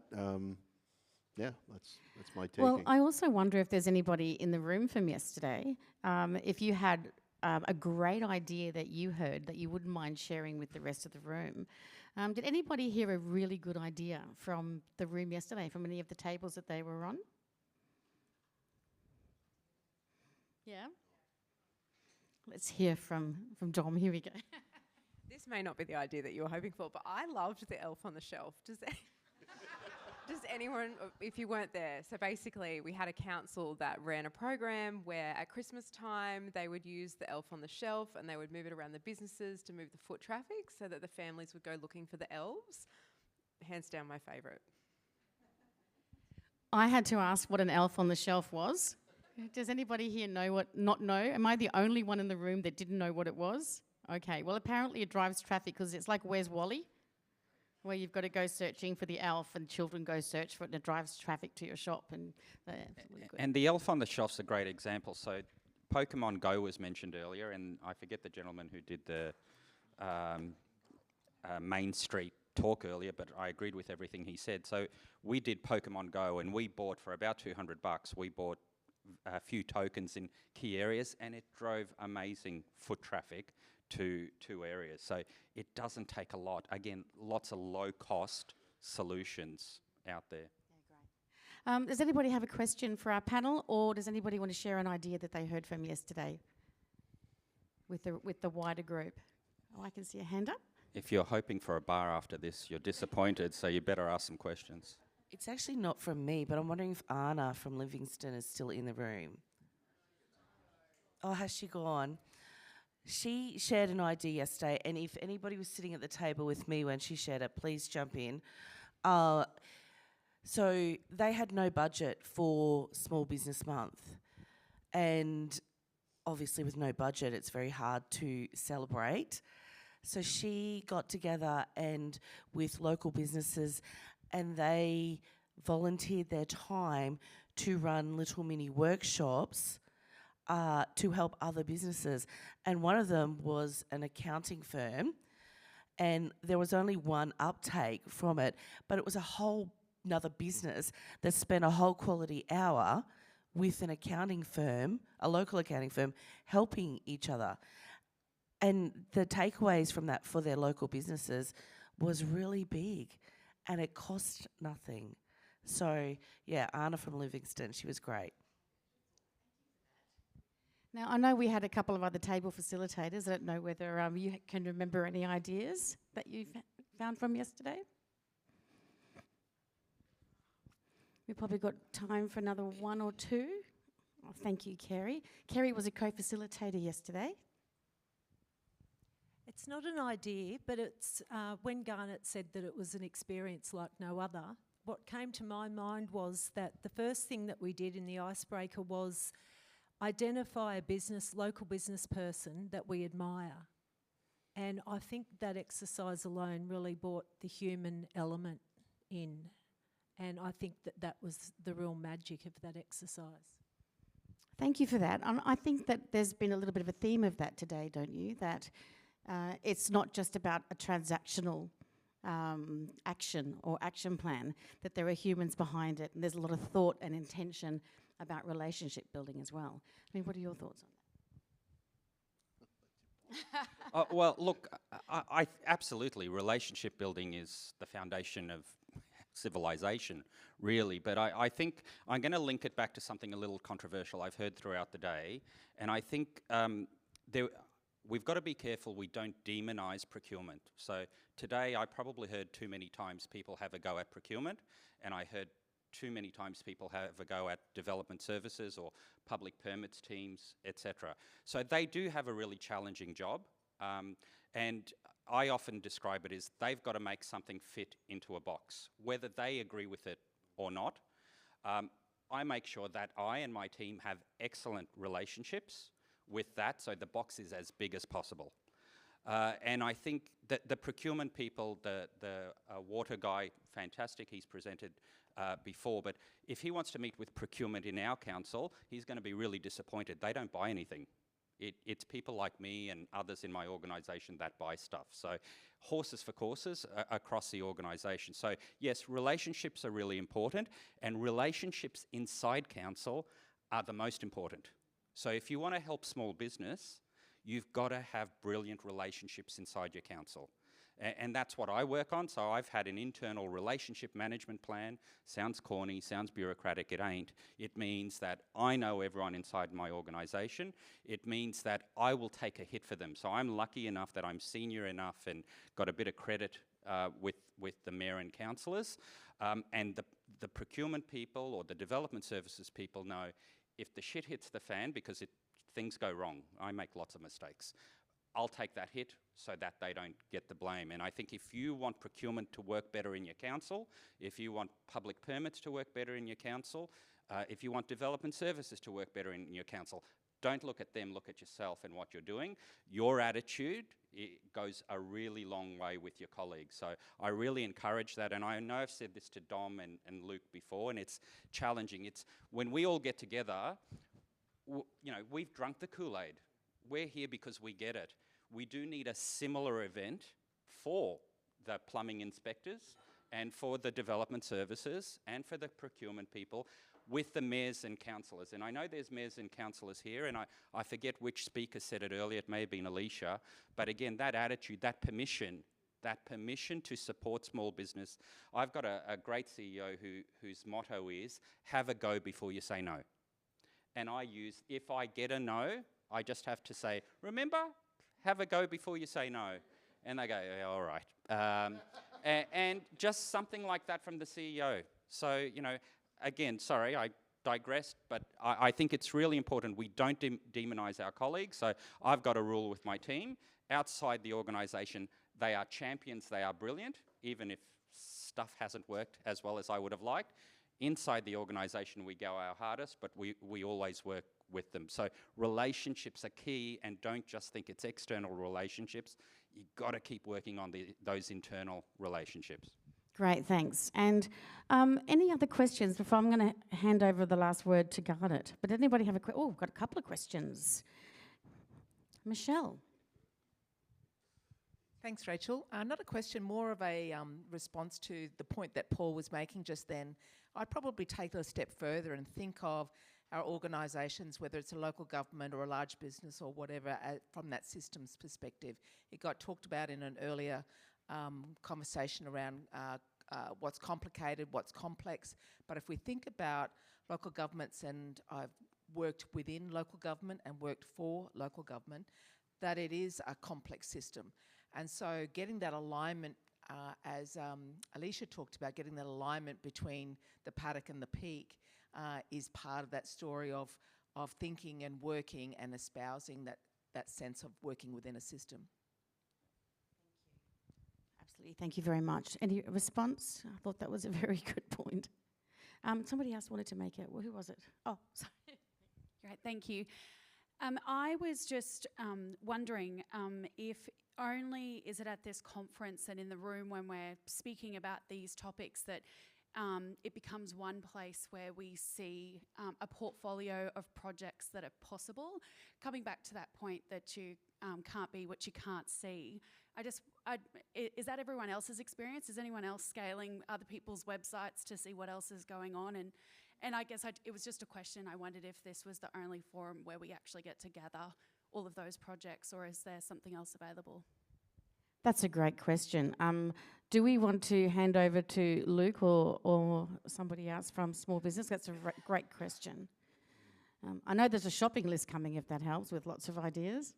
yeah, that's my taking. Well, I also wonder if there's anybody in the room from yesterday, if you had a great idea that you heard that you wouldn't mind sharing with the rest of the room. Did anybody hear a really good idea from the room yesterday, from any of the tables that they were on? Yeah? Let's hear from Dom. Here we go. This may not be the idea that you were hoping for, but I loved the elf on the shelf. Does anyone, if you weren't there, so basically we had a council that ran a program where at Christmas time they would use the elf on the shelf and they would move it around the businesses to move the foot traffic so that the families would go looking for the elves. Hands down my favourite. I had to ask what an elf on the shelf was. Does anybody here not know? Am I the only one in the room that didn't know what it was? Okay, well apparently it drives traffic because it's like Where's Wally? Where you've got to go searching for the elf and children go search for it and it drives traffic to your shop. And the elf on the shelf's a great example. So Pokemon Go was mentioned earlier, and I forget the gentleman who did the Main Street talk earlier, but I agreed with everything he said. So we did Pokemon Go, and we bought for about $200. We bought a few tokens in key areas, and it drove amazing foot traffic to two areas. So it doesn't take a lot. Again, lots of low-cost solutions out there. Yeah, great. Does anybody have a question for our panel, or does anybody want to share an idea that they heard from yesterday with the wider group? Oh, I can see a hand up. If you're hoping for a bar after this, you're disappointed, so you better ask some questions. It's actually not from me, but I'm wondering if Anna from Livingston is still in the room. Oh, has she gone? She shared an idea yesterday, and if anybody was sitting at the table with me when she shared it, please jump in. So they had no budget for Small Business Month, and obviously with no budget, it's very hard to celebrate. So she got together and with local businesses, and they volunteered their time to run little mini workshops to help other businesses. And one of them was an accounting firm, and there was only one uptake from it, but it was a whole another business that spent a whole quality hour with an accounting firm, a local accounting firm, helping each other. And the takeaways from that for their local businesses was really big, and it cost nothing. So, yeah, Anna from Livingston, she was great. Now, I know we had a couple of other table facilitators. I don't know whether you can remember any ideas that you found from yesterday. We've probably got time for another one or two. Oh, thank you, Kerry. Kerry was a co-facilitator yesterday. It's not an idea, but it's when Garnet said that it was an experience like no other, what came to my mind was that the first thing that we did in the icebreaker was identify a local business person that we admire. And I think that exercise alone really brought the human element in. And I think that was the real magic of that exercise. Thank you for that. I think that there's been a little bit of a theme of that today, don't you? That it's not just about a transactional action or action plan, that there are humans behind it, and there's a lot of thought and intention about relationship building as well. I mean, what are your thoughts on that? Well, look, I absolutely, relationship building is the foundation of civilization, really. But I think I'm going to link it back to something a little controversial I've heard throughout the day, and I think we've got to be careful we don't demonise procurement. So today I probably heard too many times people have a go at procurement, and I heard too many times people have a go at development services or public permits teams, etc. So they do have a really challenging job, and I often describe it as they've got to make something fit into a box, whether they agree with it or not. I make sure that I and my team have excellent relationships with that, so the box is as big as possible. And I think that the procurement people, the water guy, fantastic, he's presented before, but if he wants to meet with procurement in our council, he's going to be really disappointed. They don't buy anything. It's people like me and others in my organisation that buy stuff. So horses for courses across the organisation. So yes, relationships are really important, and relationships inside council are the most important. So if you want to help small business, you've got to have brilliant relationships inside your council. And that's what I work on. So I've had an internal relationship management plan. Sounds corny, sounds bureaucratic, it ain't. It means that I know everyone inside my organisation. It means that I will take a hit for them. So I'm lucky enough that I'm senior enough and got a bit of credit with the mayor and councillors. And the procurement people or the development services people know if the shit hits the fan, because things go wrong, I make lots of mistakes, I'll take that hit so that they don't get the blame. And I think if you want procurement to work better in your council, if you want public permits to work better in your council, if you want development services to work better in your council, don't look at them, look at yourself and what you're doing. Your attitude goes a really long way with your colleagues. So I really encourage that. And I know I've said this to Dom and Luke before, and it's challenging. It's when we all get together, we've drunk the Kool-Aid. We're here because we get it. We do need a similar event for the plumbing inspectors and for the development services and for the procurement people with the mayors and councillors. And I know there's mayors and councillors here, and I forget which speaker said it earlier, it may have been Alicia, but again, that attitude, that permission to support small business. I've got a great CEO whose motto is, have a go before you say no. And I use, if I get a no, I just have to say, remember, have a go before you say no. And they go, yeah, all right. And just something like that from the CEO. So, again, sorry, I digressed, but I think it's really important we don't demonise our colleagues. So I've got a rule with my team. Outside the organisation, they are champions, they are brilliant, even if stuff hasn't worked as well as I would have liked. Inside the organisation, we go our hardest, but we always work with them. So relationships are key, and don't just think it's external relationships. You've got to keep working on those internal relationships. Great, thanks. And any other questions before I'm going to hand over the last word to Garnet? But anybody have a question? Oh, we've got a couple of questions. Michelle. Thanks, Rachel. Not a question, more of a response to the point that Paul was making just then. I'd probably take it a step further and think of our organisations, whether it's a local government or a large business or whatever, from that systems perspective. It got talked about in an earlier conversation around what's complicated, what's complex. But if we think about local governments, and I've worked within local government and worked for local government, that it is a complex system. And so getting that alignment, as Alicia talked about, getting that alignment between the paddock and the peak is part of that story of thinking and working and espousing that sense of working within a system. Absolutely, thank you very much. Any response? I thought that was a very good point. Somebody else wanted to make it. Well, who was it? Oh, sorry. Great, thank you. I was just wondering if only is it at this conference and in the room when we're speaking about these topics that it becomes one place where we see a portfolio of projects that are possible. Coming back to that point that you can't be what you can't see, is that everyone else's experience? Is anyone else scaling other people's websites to see what else is going on? And I guess it was just a question. I wondered if this was the only forum where we actually get to gather all of those projects, or is there something else available? That's a great question. Do we want to hand over to Luke or somebody else from small business? That's a great question. I know there's a shopping list coming, if that helps, with lots of ideas.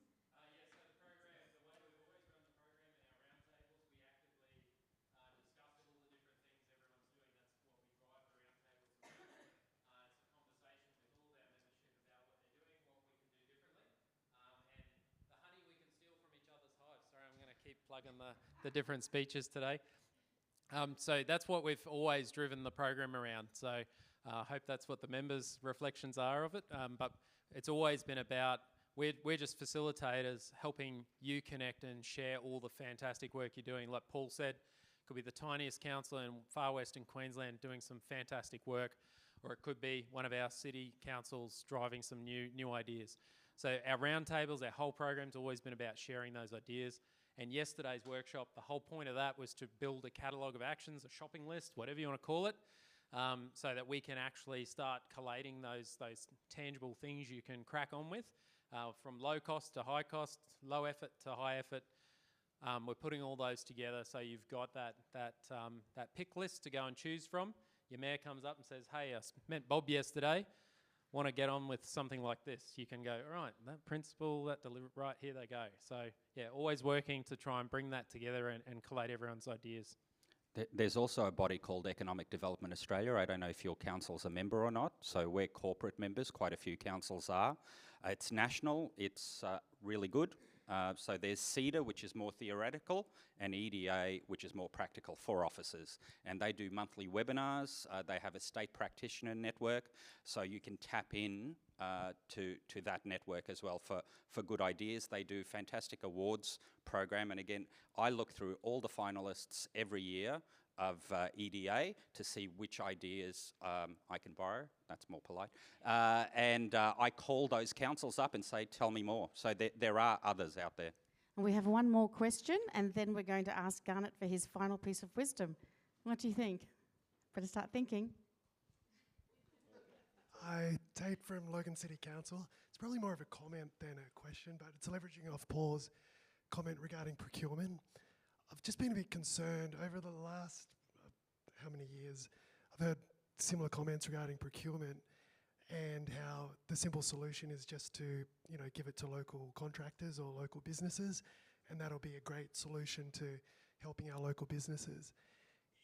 Plugging the different speeches today. So that's what we've always driven the program around. So I hope that's what the members' reflections are of it. But it's always been about, we're just facilitators helping you connect and share all the fantastic work you're doing. Like Paul said, could be the tiniest council in far western Queensland doing some fantastic work, or it could be one of our city councils driving some new ideas. So our roundtables, our whole program's always been about sharing those ideas. And yesterday's workshop, the whole point of that was to build a catalogue of actions, a shopping list, whatever you want to call it, so that we can actually start collating those tangible things you can crack on with, from low cost to high cost, low effort to high effort. We're putting all those together so you've got that pick list to go and choose from. Your mayor comes up and says, hey, I met Bob yesterday, want to get on with something like this. You can go, all right, that principle, that deliver, right, here they go. So yeah, always working to try and bring that together and collate everyone's ideas. There's also a body called Economic Development Australia. I don't know if your council's a member or not. So we're corporate members, quite a few councils are. It's national, it's really good. So there's CEDA, which is more theoretical, and EDA, which is more practical for officers. And they do monthly webinars. They have a state practitioner network, so you can tap in to that network as well for good ideas. They do fantastic awards program. And again, I look through all the finalists every year of EDA to see which ideas I can borrow. That's more polite. And I call those councils up and say, tell me more. So there are others out there. We have one more question, and then we're going to ask Garnet for his final piece of wisdom. What do you think? Better start thinking. Hi, Tate from Logan City Council. It's probably more of a comment than a question, but it's leveraging off Paul's comment regarding procurement. I've just been a bit concerned over the last, how many years, I've heard similar comments regarding procurement and how the simple solution is just to, you know, give it to local contractors or local businesses, and that'll be a great solution to helping our local businesses.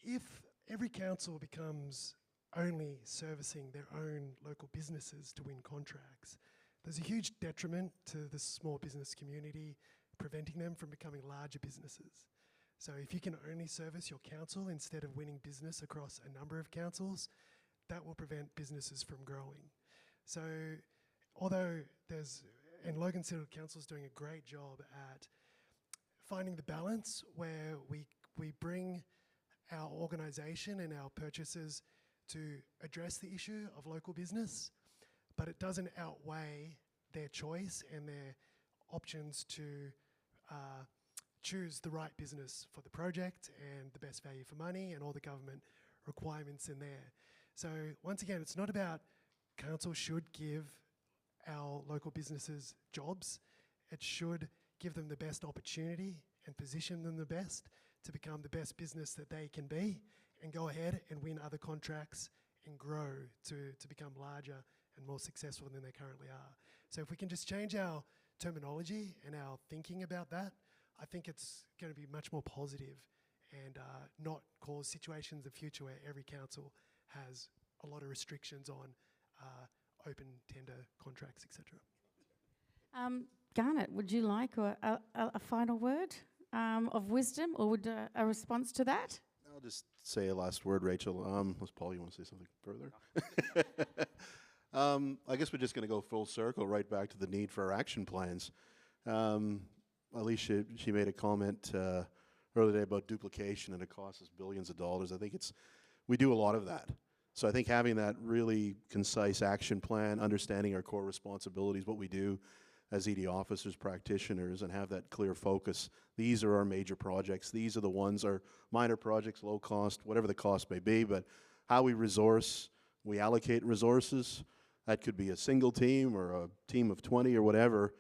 If every council becomes only servicing their own local businesses to win contracts, there's a huge detriment to the small business community, preventing them from becoming larger businesses. So if you can only service your council instead of winning business across a number of councils, that will prevent businesses from growing. So although and Logan City Council is doing a great job at finding the balance where we bring our organisation and our purchasers to address the issue of local business, but it doesn't outweigh their choice and their options to choose the right business for the project and the best value for money and all the government requirements in there. So once again, it's not about council should give our local businesses jobs. It should give them the best opportunity and position them the best to become the best business that they can be and go ahead and win other contracts and grow to become larger and more successful than they currently are. So if we can just change our terminology and our thinking about that, I think it's going to be much more positive and not cause situations in the future where every council has a lot of restrictions on open tender contracts, etc. Garnet, would you like a final word of wisdom, or would a response to that? I'll just say a last word, Rachel. Unless Paul, you want to say something further? I guess we're just going to go full circle right back to the need for our action plans. Alicia, she made a comment earlier today about duplication, and it costs us billions of dollars. I think we do a lot of that. So I think having that really concise action plan, understanding our core responsibilities, what we do as ED officers, practitioners, and have that clear focus. These are our major projects. These are the ones, our minor projects, low cost, whatever the cost may be, but how we allocate resources. That could be a single team or a team of 20 or whatever.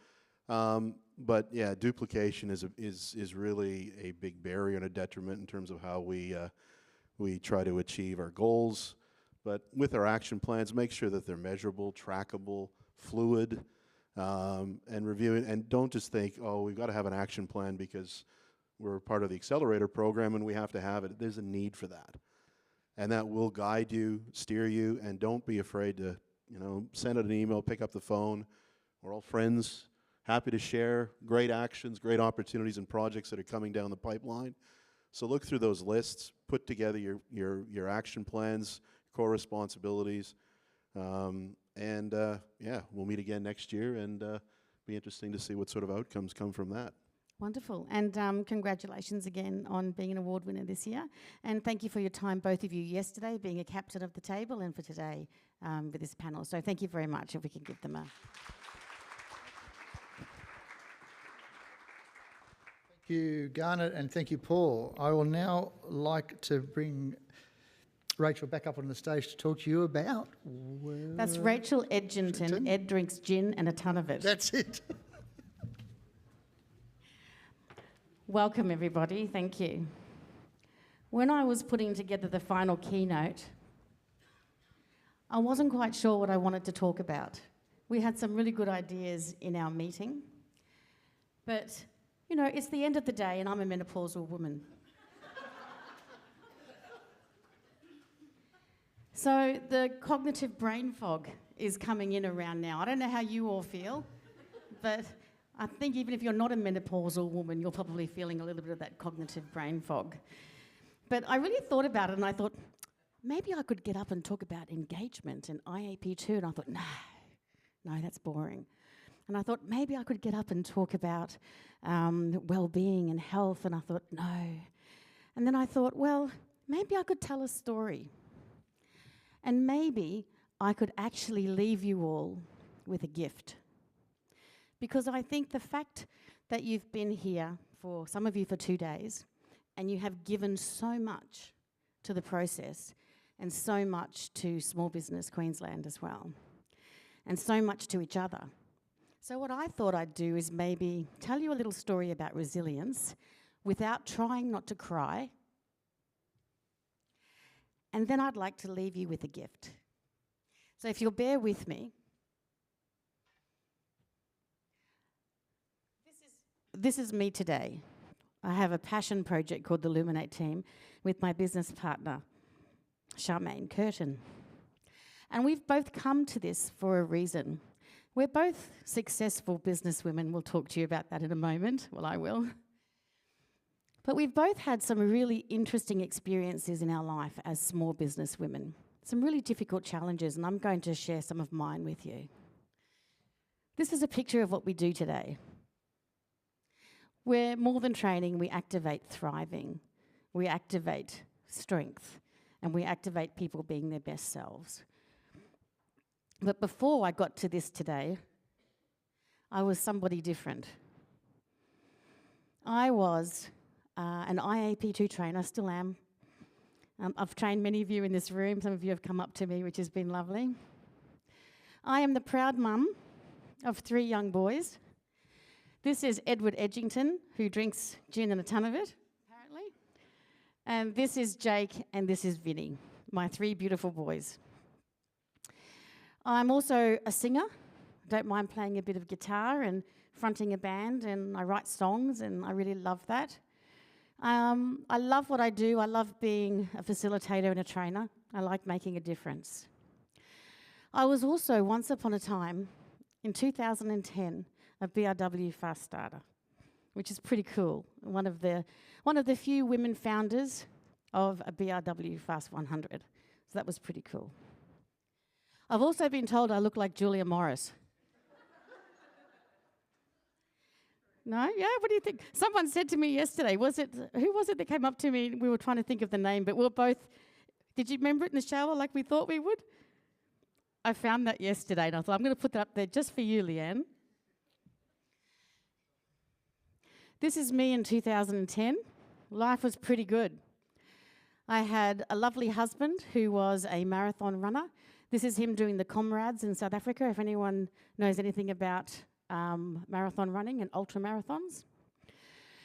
But yeah, duplication is really a big barrier and a detriment in terms of how we try to achieve our goals. But with our action plans, make sure that they're measurable, trackable, fluid, and reviewing. And don't just think, oh, we've got to have an action plan because we're part of the accelerator program and we have to have it. There's a need for that. And that will guide you, steer you, and don't be afraid to, send out an email, pick up the phone. We're all friends, happy to share great actions, great opportunities and projects that are coming down the pipeline. So look through those lists, put together your action plans, core responsibilities, and we'll meet again next year, and be interesting to see what sort of outcomes come from that. Wonderful. And congratulations again on being an award winner this year. And thank you for your time, both of you, yesterday, being a captain of the table, and for today with this panel. So thank you very much. If we can give them a... you, Garnet, and thank you, Paul. I will now like to bring Rachel back up on the stage to talk to you about... That's Rachel Edrington. Ed drinks gin and a ton of it. That's it. Welcome, everybody. Thank you. When I was putting together the final keynote, I wasn't quite sure what I wanted to talk about. We had some really good ideas in our meeting, but, you know, it's the end of the day and I'm a menopausal woman. So the cognitive brain fog is coming in around now. I don't know how you all feel, but I think even if you're not a menopausal woman, you're probably feeling a little bit of that cognitive brain fog. But I really thought about it and I thought, maybe I could get up and talk about engagement and IAP2, and I thought, no, that's boring. And I thought, maybe I could get up and talk about well-being and health, and I thought, no. And then I thought, well, maybe I could tell a story. And maybe I could actually leave you all with a gift. Because I think the fact that you've been here, for some of you for 2 days, and you have given so much to the process and so much to Small Business Queensland as well, and so much to each other. So what I thought I'd do is maybe tell you a little story about resilience without trying not to cry. And then I'd like to leave you with a gift. So if you'll bear with me, this is me today. I have a passion project called the Luminate team with my business partner, Charmaine Curtin. And we've both come to this for a reason. We're both successful businesswomen. We'll talk to you about that in a moment. Well, I will. But we've both had some really interesting experiences in our life as small business women. Some really difficult challenges, and I'm going to share some of mine with you. This is a picture of what we do today. We're more than training, we activate thriving. We activate strength, and we activate people being their best selves. But before I got to this today, I was somebody different. I was an IAP2 trainer, still am. I've trained many of you in this room. Some of you have come up to me, which has been lovely. I am the proud mum of 3 young boys. This is Edward Edrington, who drinks gin and a ton of it, apparently. And this is Jake, and this is Vinny, my 3 beautiful boys. I'm also a singer. Don't mind playing a bit of guitar and fronting a band, and I write songs, and I really love that. I love what I do. I love being a facilitator and a trainer. I like making a difference. I was also, once upon a time, in 2010, a BRW fast starter, which is pretty cool. One of the few women founders of a BRW Fast 100. So that was pretty cool. I've also been told I look like Julia Morris. No? Yeah? What do you think? Someone said to me yesterday, who was it that came up to me? We were trying to think of the name, but we were both, did you remember it in the shower like we thought we would? I found that yesterday, and I thought, I'm going to put that up there just for you, Leanne. This is me in 2010. Life was pretty good. I had a lovely husband who was a marathon runner. This is him doing the Comrades in South Africa, if anyone knows anything about marathon running and ultra marathons.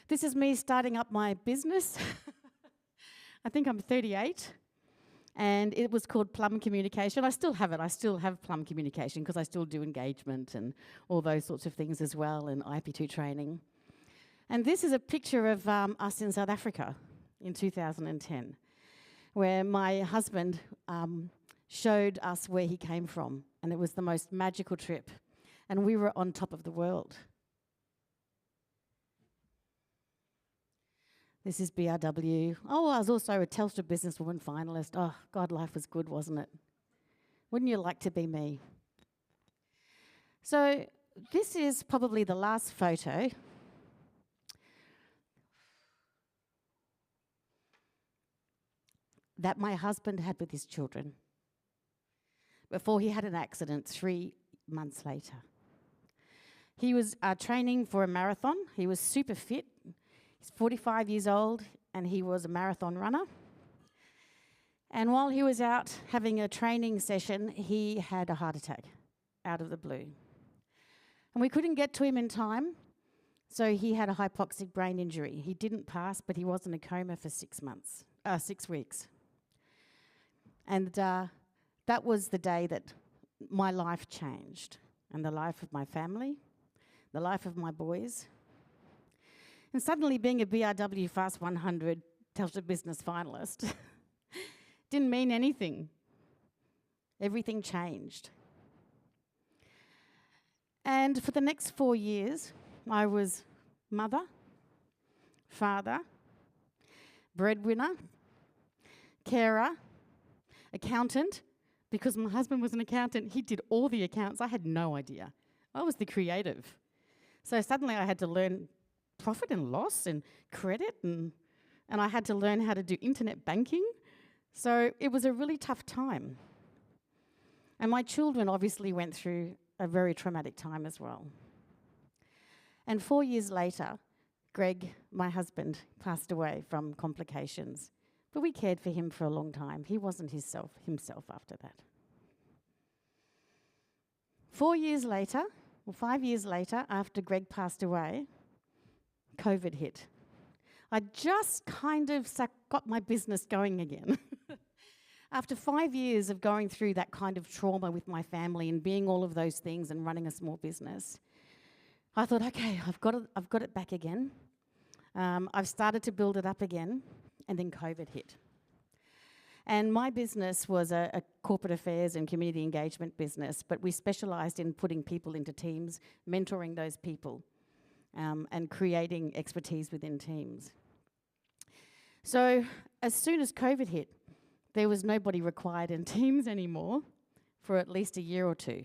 This is me starting up my business. I think I'm 38, and it was called Plum Communication. I still have it. I still have Plum Communication because I still do engagement and all those sorts of things as well, and IP2 training. And this is a picture of us in South Africa in 2010, where my husband showed us where he came from, and it was the most magical trip, and we were on top of the world. This is BRW. Oh, I was also a Telstra Businesswoman finalist. Oh, God, life was good, wasn't it? Wouldn't you like to be me? So this is probably the last photo. That my husband had with his children before he had an accident 3 months later. He was training for a marathon. He was super fit. He's 45 years old, and he was a marathon runner. And while he was out having a training session, he had a heart attack out of the blue. And we couldn't get to him in time, so he had a hypoxic brain injury. He didn't pass, but he was in a coma for 6 weeks. And that was the day that my life changed, and the life of my family, the life of my boys. And suddenly being a BRW Fast 100 Telstra Business finalist didn't mean anything. Everything changed. And for the next 4 years, I was mother, father, breadwinner, carer, accountant. Because my husband was an accountant, he did all the accounts. I had no idea. I was the creative. So suddenly I had to learn profit and loss and credit, and I had to learn how to do internet banking. So it was a really tough time. And my children obviously went through a very traumatic time as well. And 4 years later, Greg, my husband, passed away from complications. But we cared for him for a long time. He wasn't himself after that. 4 years later, or 5 years later, after Greg passed away, COVID hit. I just kind of got my business going again. After 5 years of going through that kind of trauma with my family and being all of those things and running a small business, I thought, okay, I've got it back again. I've started to build it up again, and then COVID hit. And my business was a corporate affairs and community engagement business, but we specialised in putting people into teams, mentoring those people, and creating expertise within teams. So as soon as COVID hit, there was nobody required in teams anymore for at least a year or two.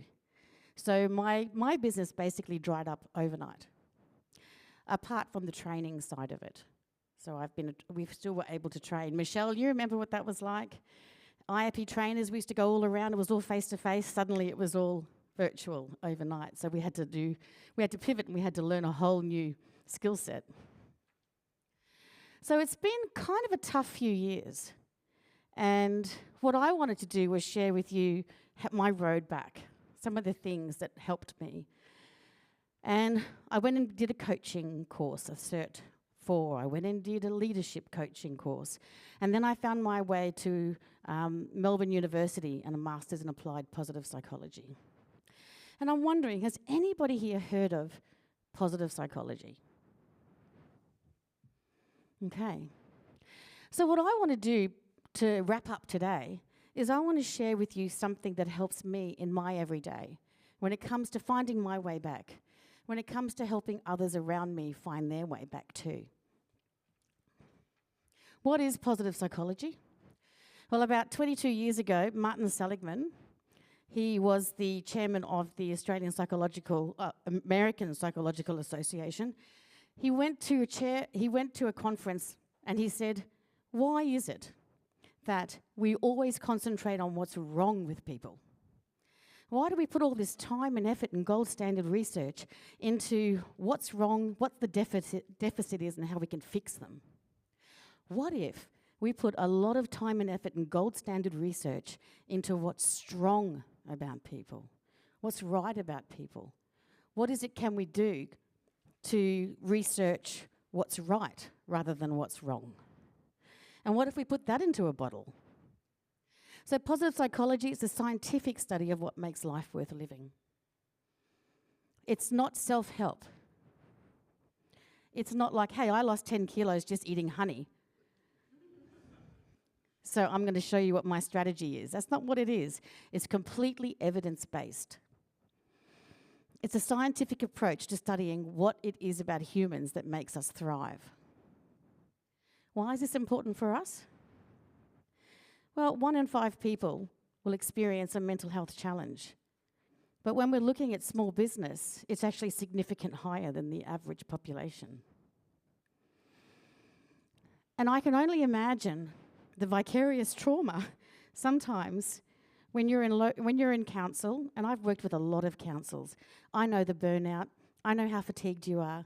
So my business basically dried up overnight, apart from the training side of it. So we still were able to train. Michelle, you remember what that was like? IAP trainers, we used to go all around, it was all face-to-face. Suddenly it was all virtual overnight. So we had to pivot, and we had to learn a whole new skill set. So it's been kind of a tough few years. And what I wanted to do was share with you my road back, some of the things that helped me. And I went and did a coaching course, a Cert 4. I went and did a leadership coaching course. And then I found my way to Melbourne University and a Master's in Applied Positive Psychology. And I'm wondering, has anybody here heard of positive psychology? Okay. So what I want to do to wrap up today is I want to share with you something that helps me in my everyday when it comes to finding my way back, when it comes to helping others around me find their way back too. What is positive psychology? Well, about 22 years ago, Martin Seligman, he was the chairman of the American Psychological Association. He went to a conference and he said, why is it that we always concentrate on what's wrong with people? Why do we put all this time and effort and gold standard research into what's wrong, what the deficit is, and how we can fix them? What if we put a lot of time and effort and gold standard research into what's strong about people, what's right about people? What can we do to research what's right rather than what's wrong? And what if we put that into a bottle? So positive psychology is a scientific study of what makes life worth living. It's not self-help. It's not like, hey, I lost 10 kilos just eating honey, so I'm going to show you what my strategy is. That's not what it is. It's completely evidence-based. It's a scientific approach to studying what it is about humans that makes us thrive. Why is this important for us? Well, 1 in 5 people will experience a mental health challenge. But when we're looking at small business, it's actually significantly higher than the average population. And I can only imagine the vicarious trauma sometimes when you're in council, and I've worked with a lot of councils. I know the burnout. I know how fatigued you are.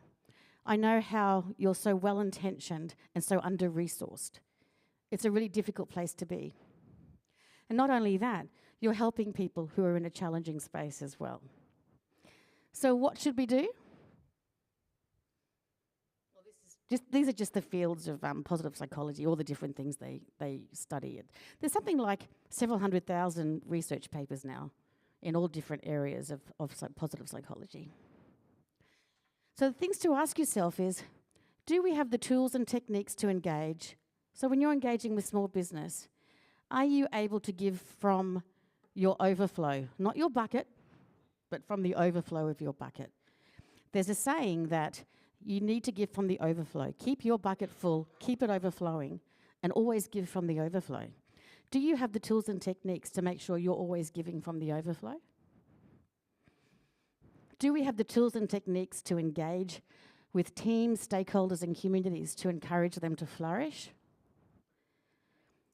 I know how you're so well-intentioned and so under-resourced. It's a really difficult place to be. And not only that, you're helping people who are in a challenging space as well. So what should we do? Well, these are just the fields of positive psychology, all the different things they study. There's something like several 100,000 research papers now in all different areas of positive psychology. So the things to ask yourself is, do we have the tools and techniques to engage? So when you're engaging with small business, are you able to give from your overflow? Not your bucket, but from the overflow of your bucket. There's a saying that you need to give from the overflow. Keep your bucket full, keep it overflowing, and always give from the overflow. Do you have the tools and techniques to make sure you're always giving from the overflow? Do we have the tools and techniques to engage with teams, stakeholders, and communities to encourage them to flourish?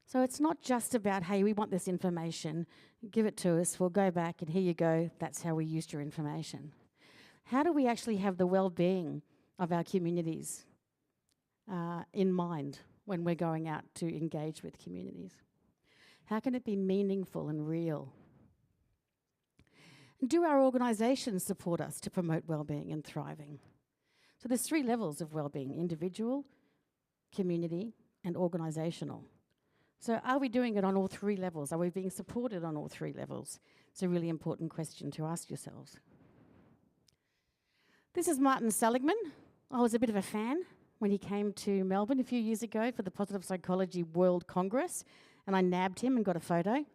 So it's not just about, hey, we want this information, give it to us, we'll go back and here you go, that's how we used your information. How do we actually have the well-being of our communities in mind when we're going out to engage with communities? How can it be meaningful and real? Do our organisations support us to promote well-being and thriving? So there's 3 levels of well-being: individual, community, and organisational. So are we doing it on all 3 levels? Are we being supported on all 3 levels? It's a really important question to ask yourselves. This is Martin Seligman. I was a bit of a fan when he came to Melbourne a few years ago for the Positive Psychology World Congress, and I nabbed him and got a photo.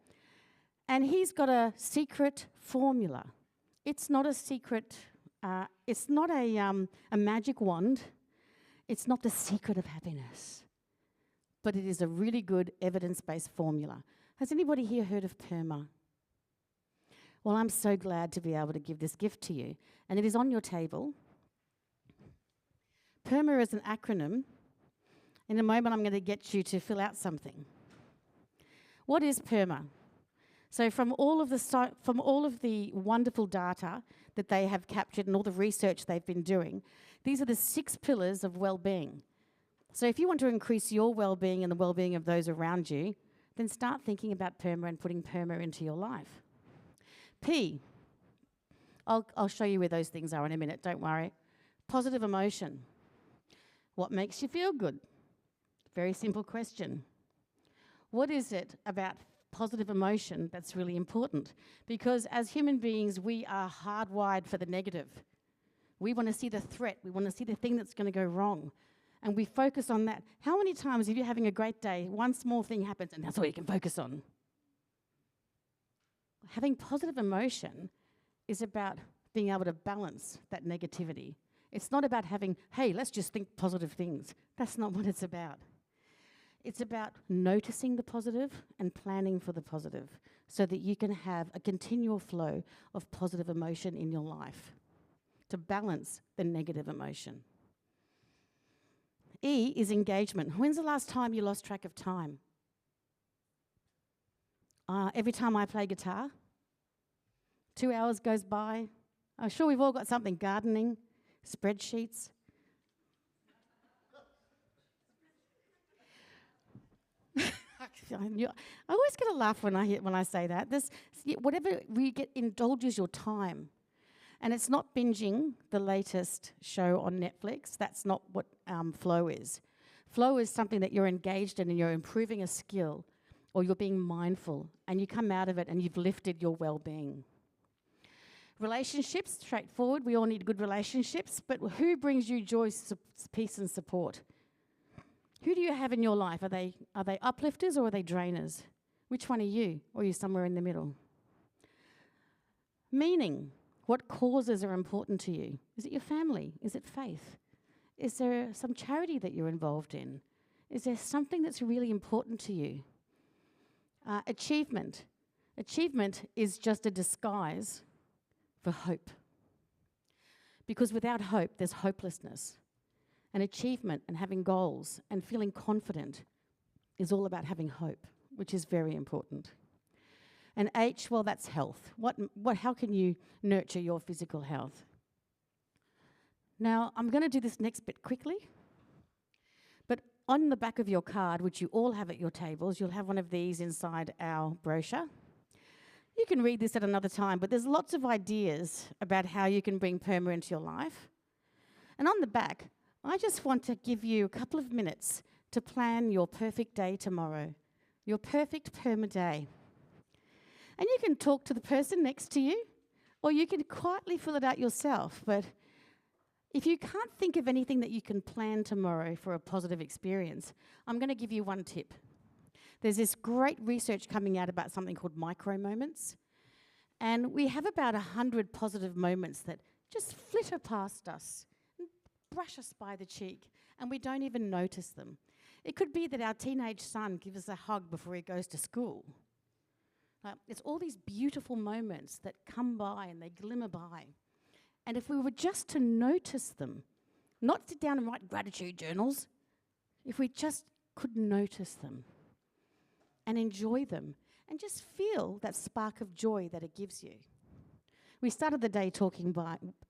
And he's got a secret formula. It's not a secret, it's not a magic wand. It's not the secret of happiness. But it is a really good evidence-based formula. Has anybody here heard of PERMA? Well, I'm so glad to be able to give this gift to you. And it is on your table. PERMA is an acronym. In a moment, I'm going to get you to fill out something. What is PERMA? So from all of the wonderful data that they have captured and all the research they've been doing, these are the 6 pillars of well-being. So if you want to increase your well-being and the well-being of those around you, then start thinking about PERMA and putting PERMA into your life. P, I'll show you where those things are in a minute, don't worry. Positive emotion. What makes you feel good? Very simple question. What is it about positive emotion that's really important? Because as human beings, we are hardwired for the negative. We want to see the threat. We want to see the thing that's going to go wrong. And we focus on that. How many times, if you're having a great day, one small thing happens and that's all you can focus on? Having positive emotion is about being able to balance that negativity. It's not about having, hey, let's just think positive things. That's not what it's about. It's about noticing the positive and planning for the positive so that you can have a continual flow of positive emotion in your life to balance the negative emotion. E is engagement. When's the last time you lost track of time? Every time I play guitar, 2 hours goes by. I'm sure we've all got something: gardening, spreadsheets. I always get a laugh when I say that. Whatever indulges your time. And it's not binging the latest show on Netflix. That's not what flow is. Flow is something that you're engaged in and you're improving a skill or you're being mindful and you come out of it and you've lifted your well-being. Relationships, straightforward. We all need good relationships. But who brings you joy, peace and support? Who do you have in your life? Are they uplifters or are they drainers? Which one are you? Or are you somewhere in the middle? Meaning. What causes are important to you? Is it your family? Is it faith? Is there some charity that you're involved in? Is there something that's really important to you? Achievement. Achievement is just a disguise for hope. Because without hope, there's hopelessness. And achievement and having goals and feeling confident is all about having hope, which is very important. And H, well, that's health. How can you nurture your physical health? Now, I'm going to do this next bit quickly. But on the back of your card, which you all have at your tables, you'll have one of these inside our brochure. You can read this at another time, but there's lots of ideas about how you can bring perma into your life. And on the back, I just want to give you a couple of minutes to plan your perfect day tomorrow, your perfect perma day. And you can talk to the person next to you, or you can quietly fill it out yourself. But if you can't think of anything that you can plan tomorrow for a positive experience, I'm going to give you one tip. There's this great research coming out about something called micro moments. And we have about 100 positive moments that just flitter past us, and brush us by the cheek, and we don't even notice them. It could be that our teenage son gives us a hug before he goes to school. It's all these beautiful moments that come by and they glimmer by. And if we were just to notice them, not sit down and write gratitude journals, if we just could notice them and enjoy them and just feel that spark of joy that it gives you. We started the day talking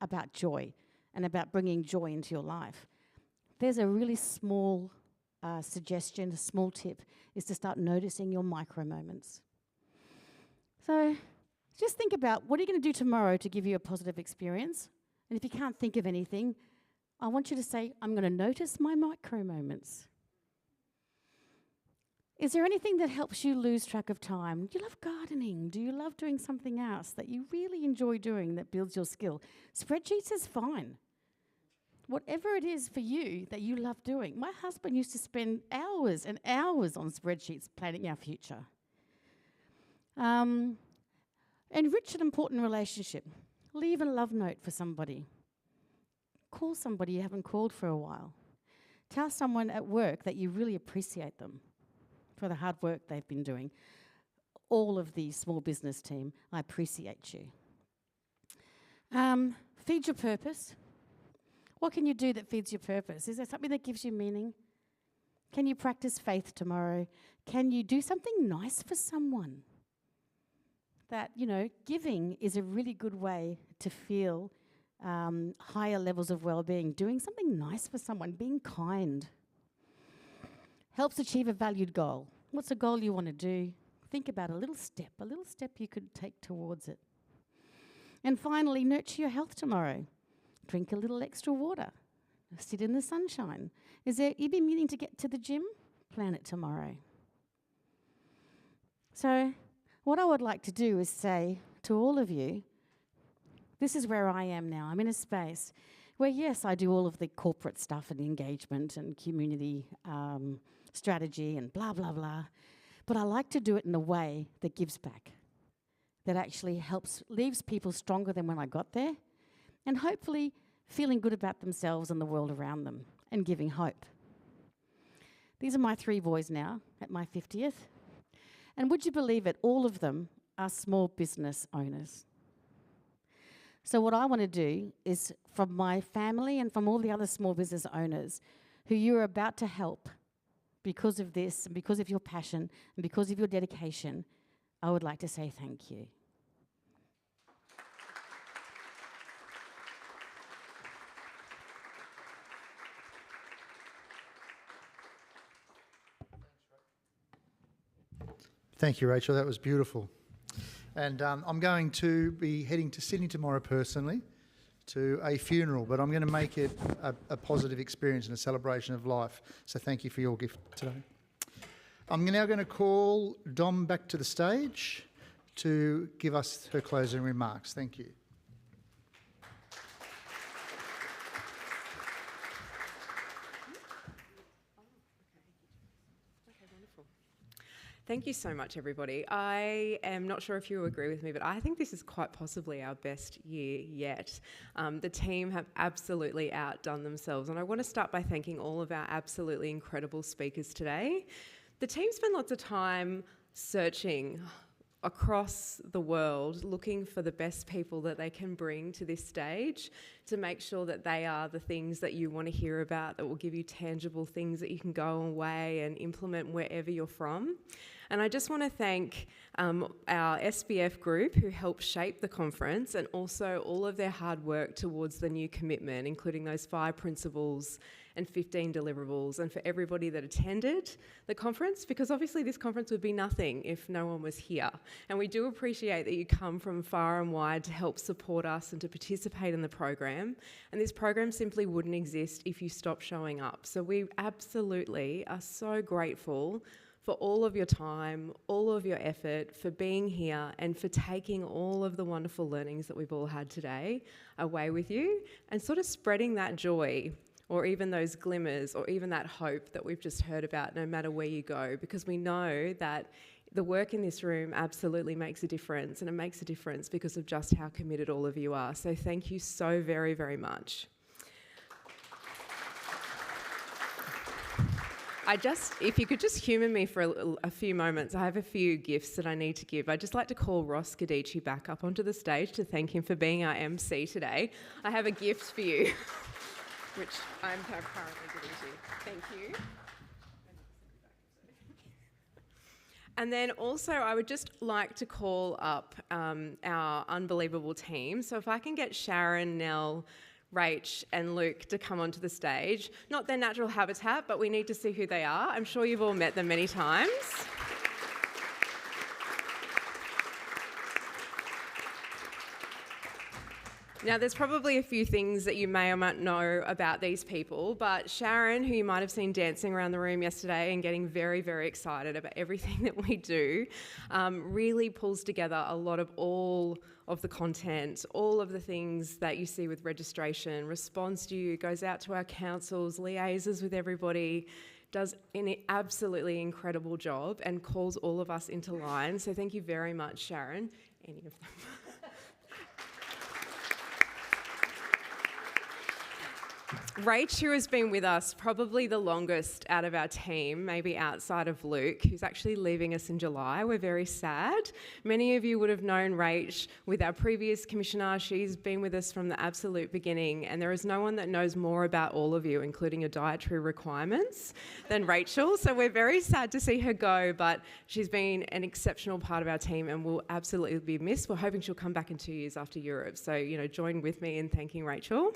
about joy and about bringing joy into your life. There's a really small suggestion, a small tip, is to start noticing your micro moments. So just think about, what are you going to do tomorrow to give you a positive experience? And if you can't think of anything, I want you to say, I'm going to notice my micro moments. Is there anything that helps you lose track of time? Do you love gardening? Do you love doing something else that you really enjoy doing that builds your skill? Spreadsheets is fine. Whatever it is for you that you love doing. My husband used to spend hours and hours on spreadsheets planning our future. Enrich an important relationship. Leave a love note for somebody. Call somebody you haven't called for a while. Tell someone at work that you really appreciate them for the hard work they've been doing. All of the small business team, I appreciate you. Feed your purpose. What can you do that feeds your purpose? Is there something that gives you meaning? Can you practice faith tomorrow? Can you do something nice for someone? That, giving is a really good way to feel higher levels of well-being. Doing something nice for someone, being kind. Helps achieve a valued goal. What's a goal you want to do? Think about a little step you could take towards it. And finally, nurture your health tomorrow. Drink a little extra water. Sit in the sunshine. You've been meaning to get to the gym? Plan it tomorrow. So, what I would like to do is say to all of you, this is where I am now. I'm in a space where, yes, I do all of the corporate stuff and engagement and community strategy and blah, blah, blah. But I like to do it in a way that gives back, that actually leaves people stronger than when I got there, and hopefully feeling good about themselves and the world around them and giving hope. These are my 3 boys now at my 50th. And would you believe it, all of them are small business owners. So what I want to do is, from my family and from all the other small business owners who you're about to help because of this and because of your passion and because of your dedication, I would like to say thank you. Thank you, Rachel. That was beautiful. And I'm going to be heading to Sydney tomorrow personally to a funeral, but I'm going to make it a positive experience and a celebration of life. So thank you for your gift today. I'm now going to call Dom back to the stage to give us her closing remarks. Thank you. Thank you so much, everybody. I am not sure if you agree with me, but I think this is quite possibly our best year yet. The team have absolutely outdone themselves, and I want to start by thanking all of our absolutely incredible speakers today. The team spent lots of time searching across the world, looking for the best people that they can bring to this stage to make sure that they are the things that you want to hear about, that will give you tangible things that you can go away and implement wherever you're from. And I just want to thank our SBF group who helped shape the conference, and also all of their hard work towards the new commitment, including those 5 principles and 15 deliverables, and for everybody that attended the conference, because obviously this conference would be nothing if no one was here. And we do appreciate that you come from far and wide to help support us and to participate in the program. And this program simply wouldn't exist if you stopped showing up. So we absolutely are so grateful for all of your time, all of your effort, for being here and for taking all of the wonderful learnings that we've all had today away with you and sort of spreading that joy, or even those glimmers, or even that hope that we've just heard about, no matter where you go, because we know that the work in this room absolutely makes a difference, and it makes a difference because of just how committed all of you are. So thank you so very, very much. If you could just humour me for a few moments, I have a few gifts that I need to give. I'd just like to call Ross Gadici back up onto the stage to thank him for being our MC today. I have a gift for you, which I'm currently giving to you. Thank you. And then also I would just like to call up our unbelievable team. So if I can get Sharon, Nell, Rach and Luke to come onto the stage. Not their natural habitat, but we need to see who they are. I'm sure you've all met them many times. Now, there's probably a few things that you may or might know about these people, but Sharon, who you might have seen dancing around the room yesterday and getting very, very excited about everything that we do, really pulls together a lot of all of the content, all of the things that you see with registration, responds to you, goes out to our councils, liaises with everybody, does an absolutely incredible job and calls all of us into line. So thank you very much, Sharon. Any of them. Rach, who has been with us probably the longest out of our team, maybe outside of Luke, who's actually leaving us in July. We're very sad. Many of you would have known Rach with our previous commissioner. She's been with us from the absolute beginning, and there is no one that knows more about all of you, including your dietary requirements, than Rachel. So we're very sad to see her go, but she's been an exceptional part of our team and will absolutely be missed. We're hoping she'll come back in 2 years after Europe. So, join with me in thanking Rachel.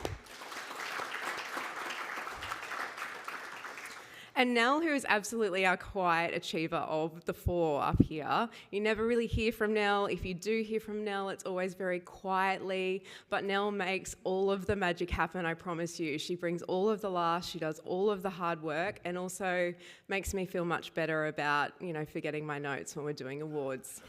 And Nell, who is absolutely our quiet achiever of the 4 up here. You never really hear from Nell. If you do hear from Nell, it's always very quietly. But Nell makes all of the magic happen, I promise you. She brings all of the laughs, she does all of the hard work, and also makes me feel much better about, forgetting my notes when we're doing awards.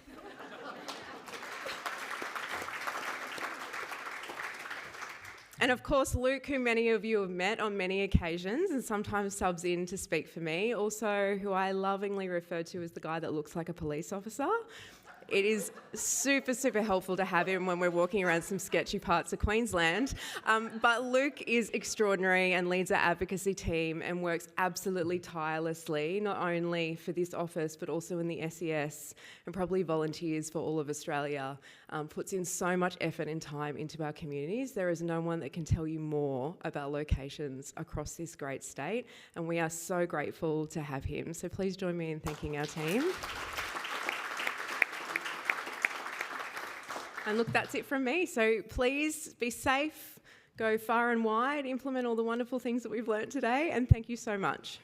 And of course, Luke, who many of you have met on many occasions and sometimes subs in to speak for me, also who I lovingly refer to as the guy that looks like a police officer. It is super, super helpful to have him when we're walking around some sketchy parts of Queensland. But Luke is extraordinary and leads our advocacy team and works absolutely tirelessly, not only for this office, but also in the SES, and probably volunteers for all of Australia. Puts in so much effort and time into our communities. There is no one that can tell you more about locations across this great state, and we are so grateful to have him. So please join me in thanking our team. And look, that's it from me. So please be safe, go far and wide, implement all the wonderful things that we've learnt today, and thank you so much.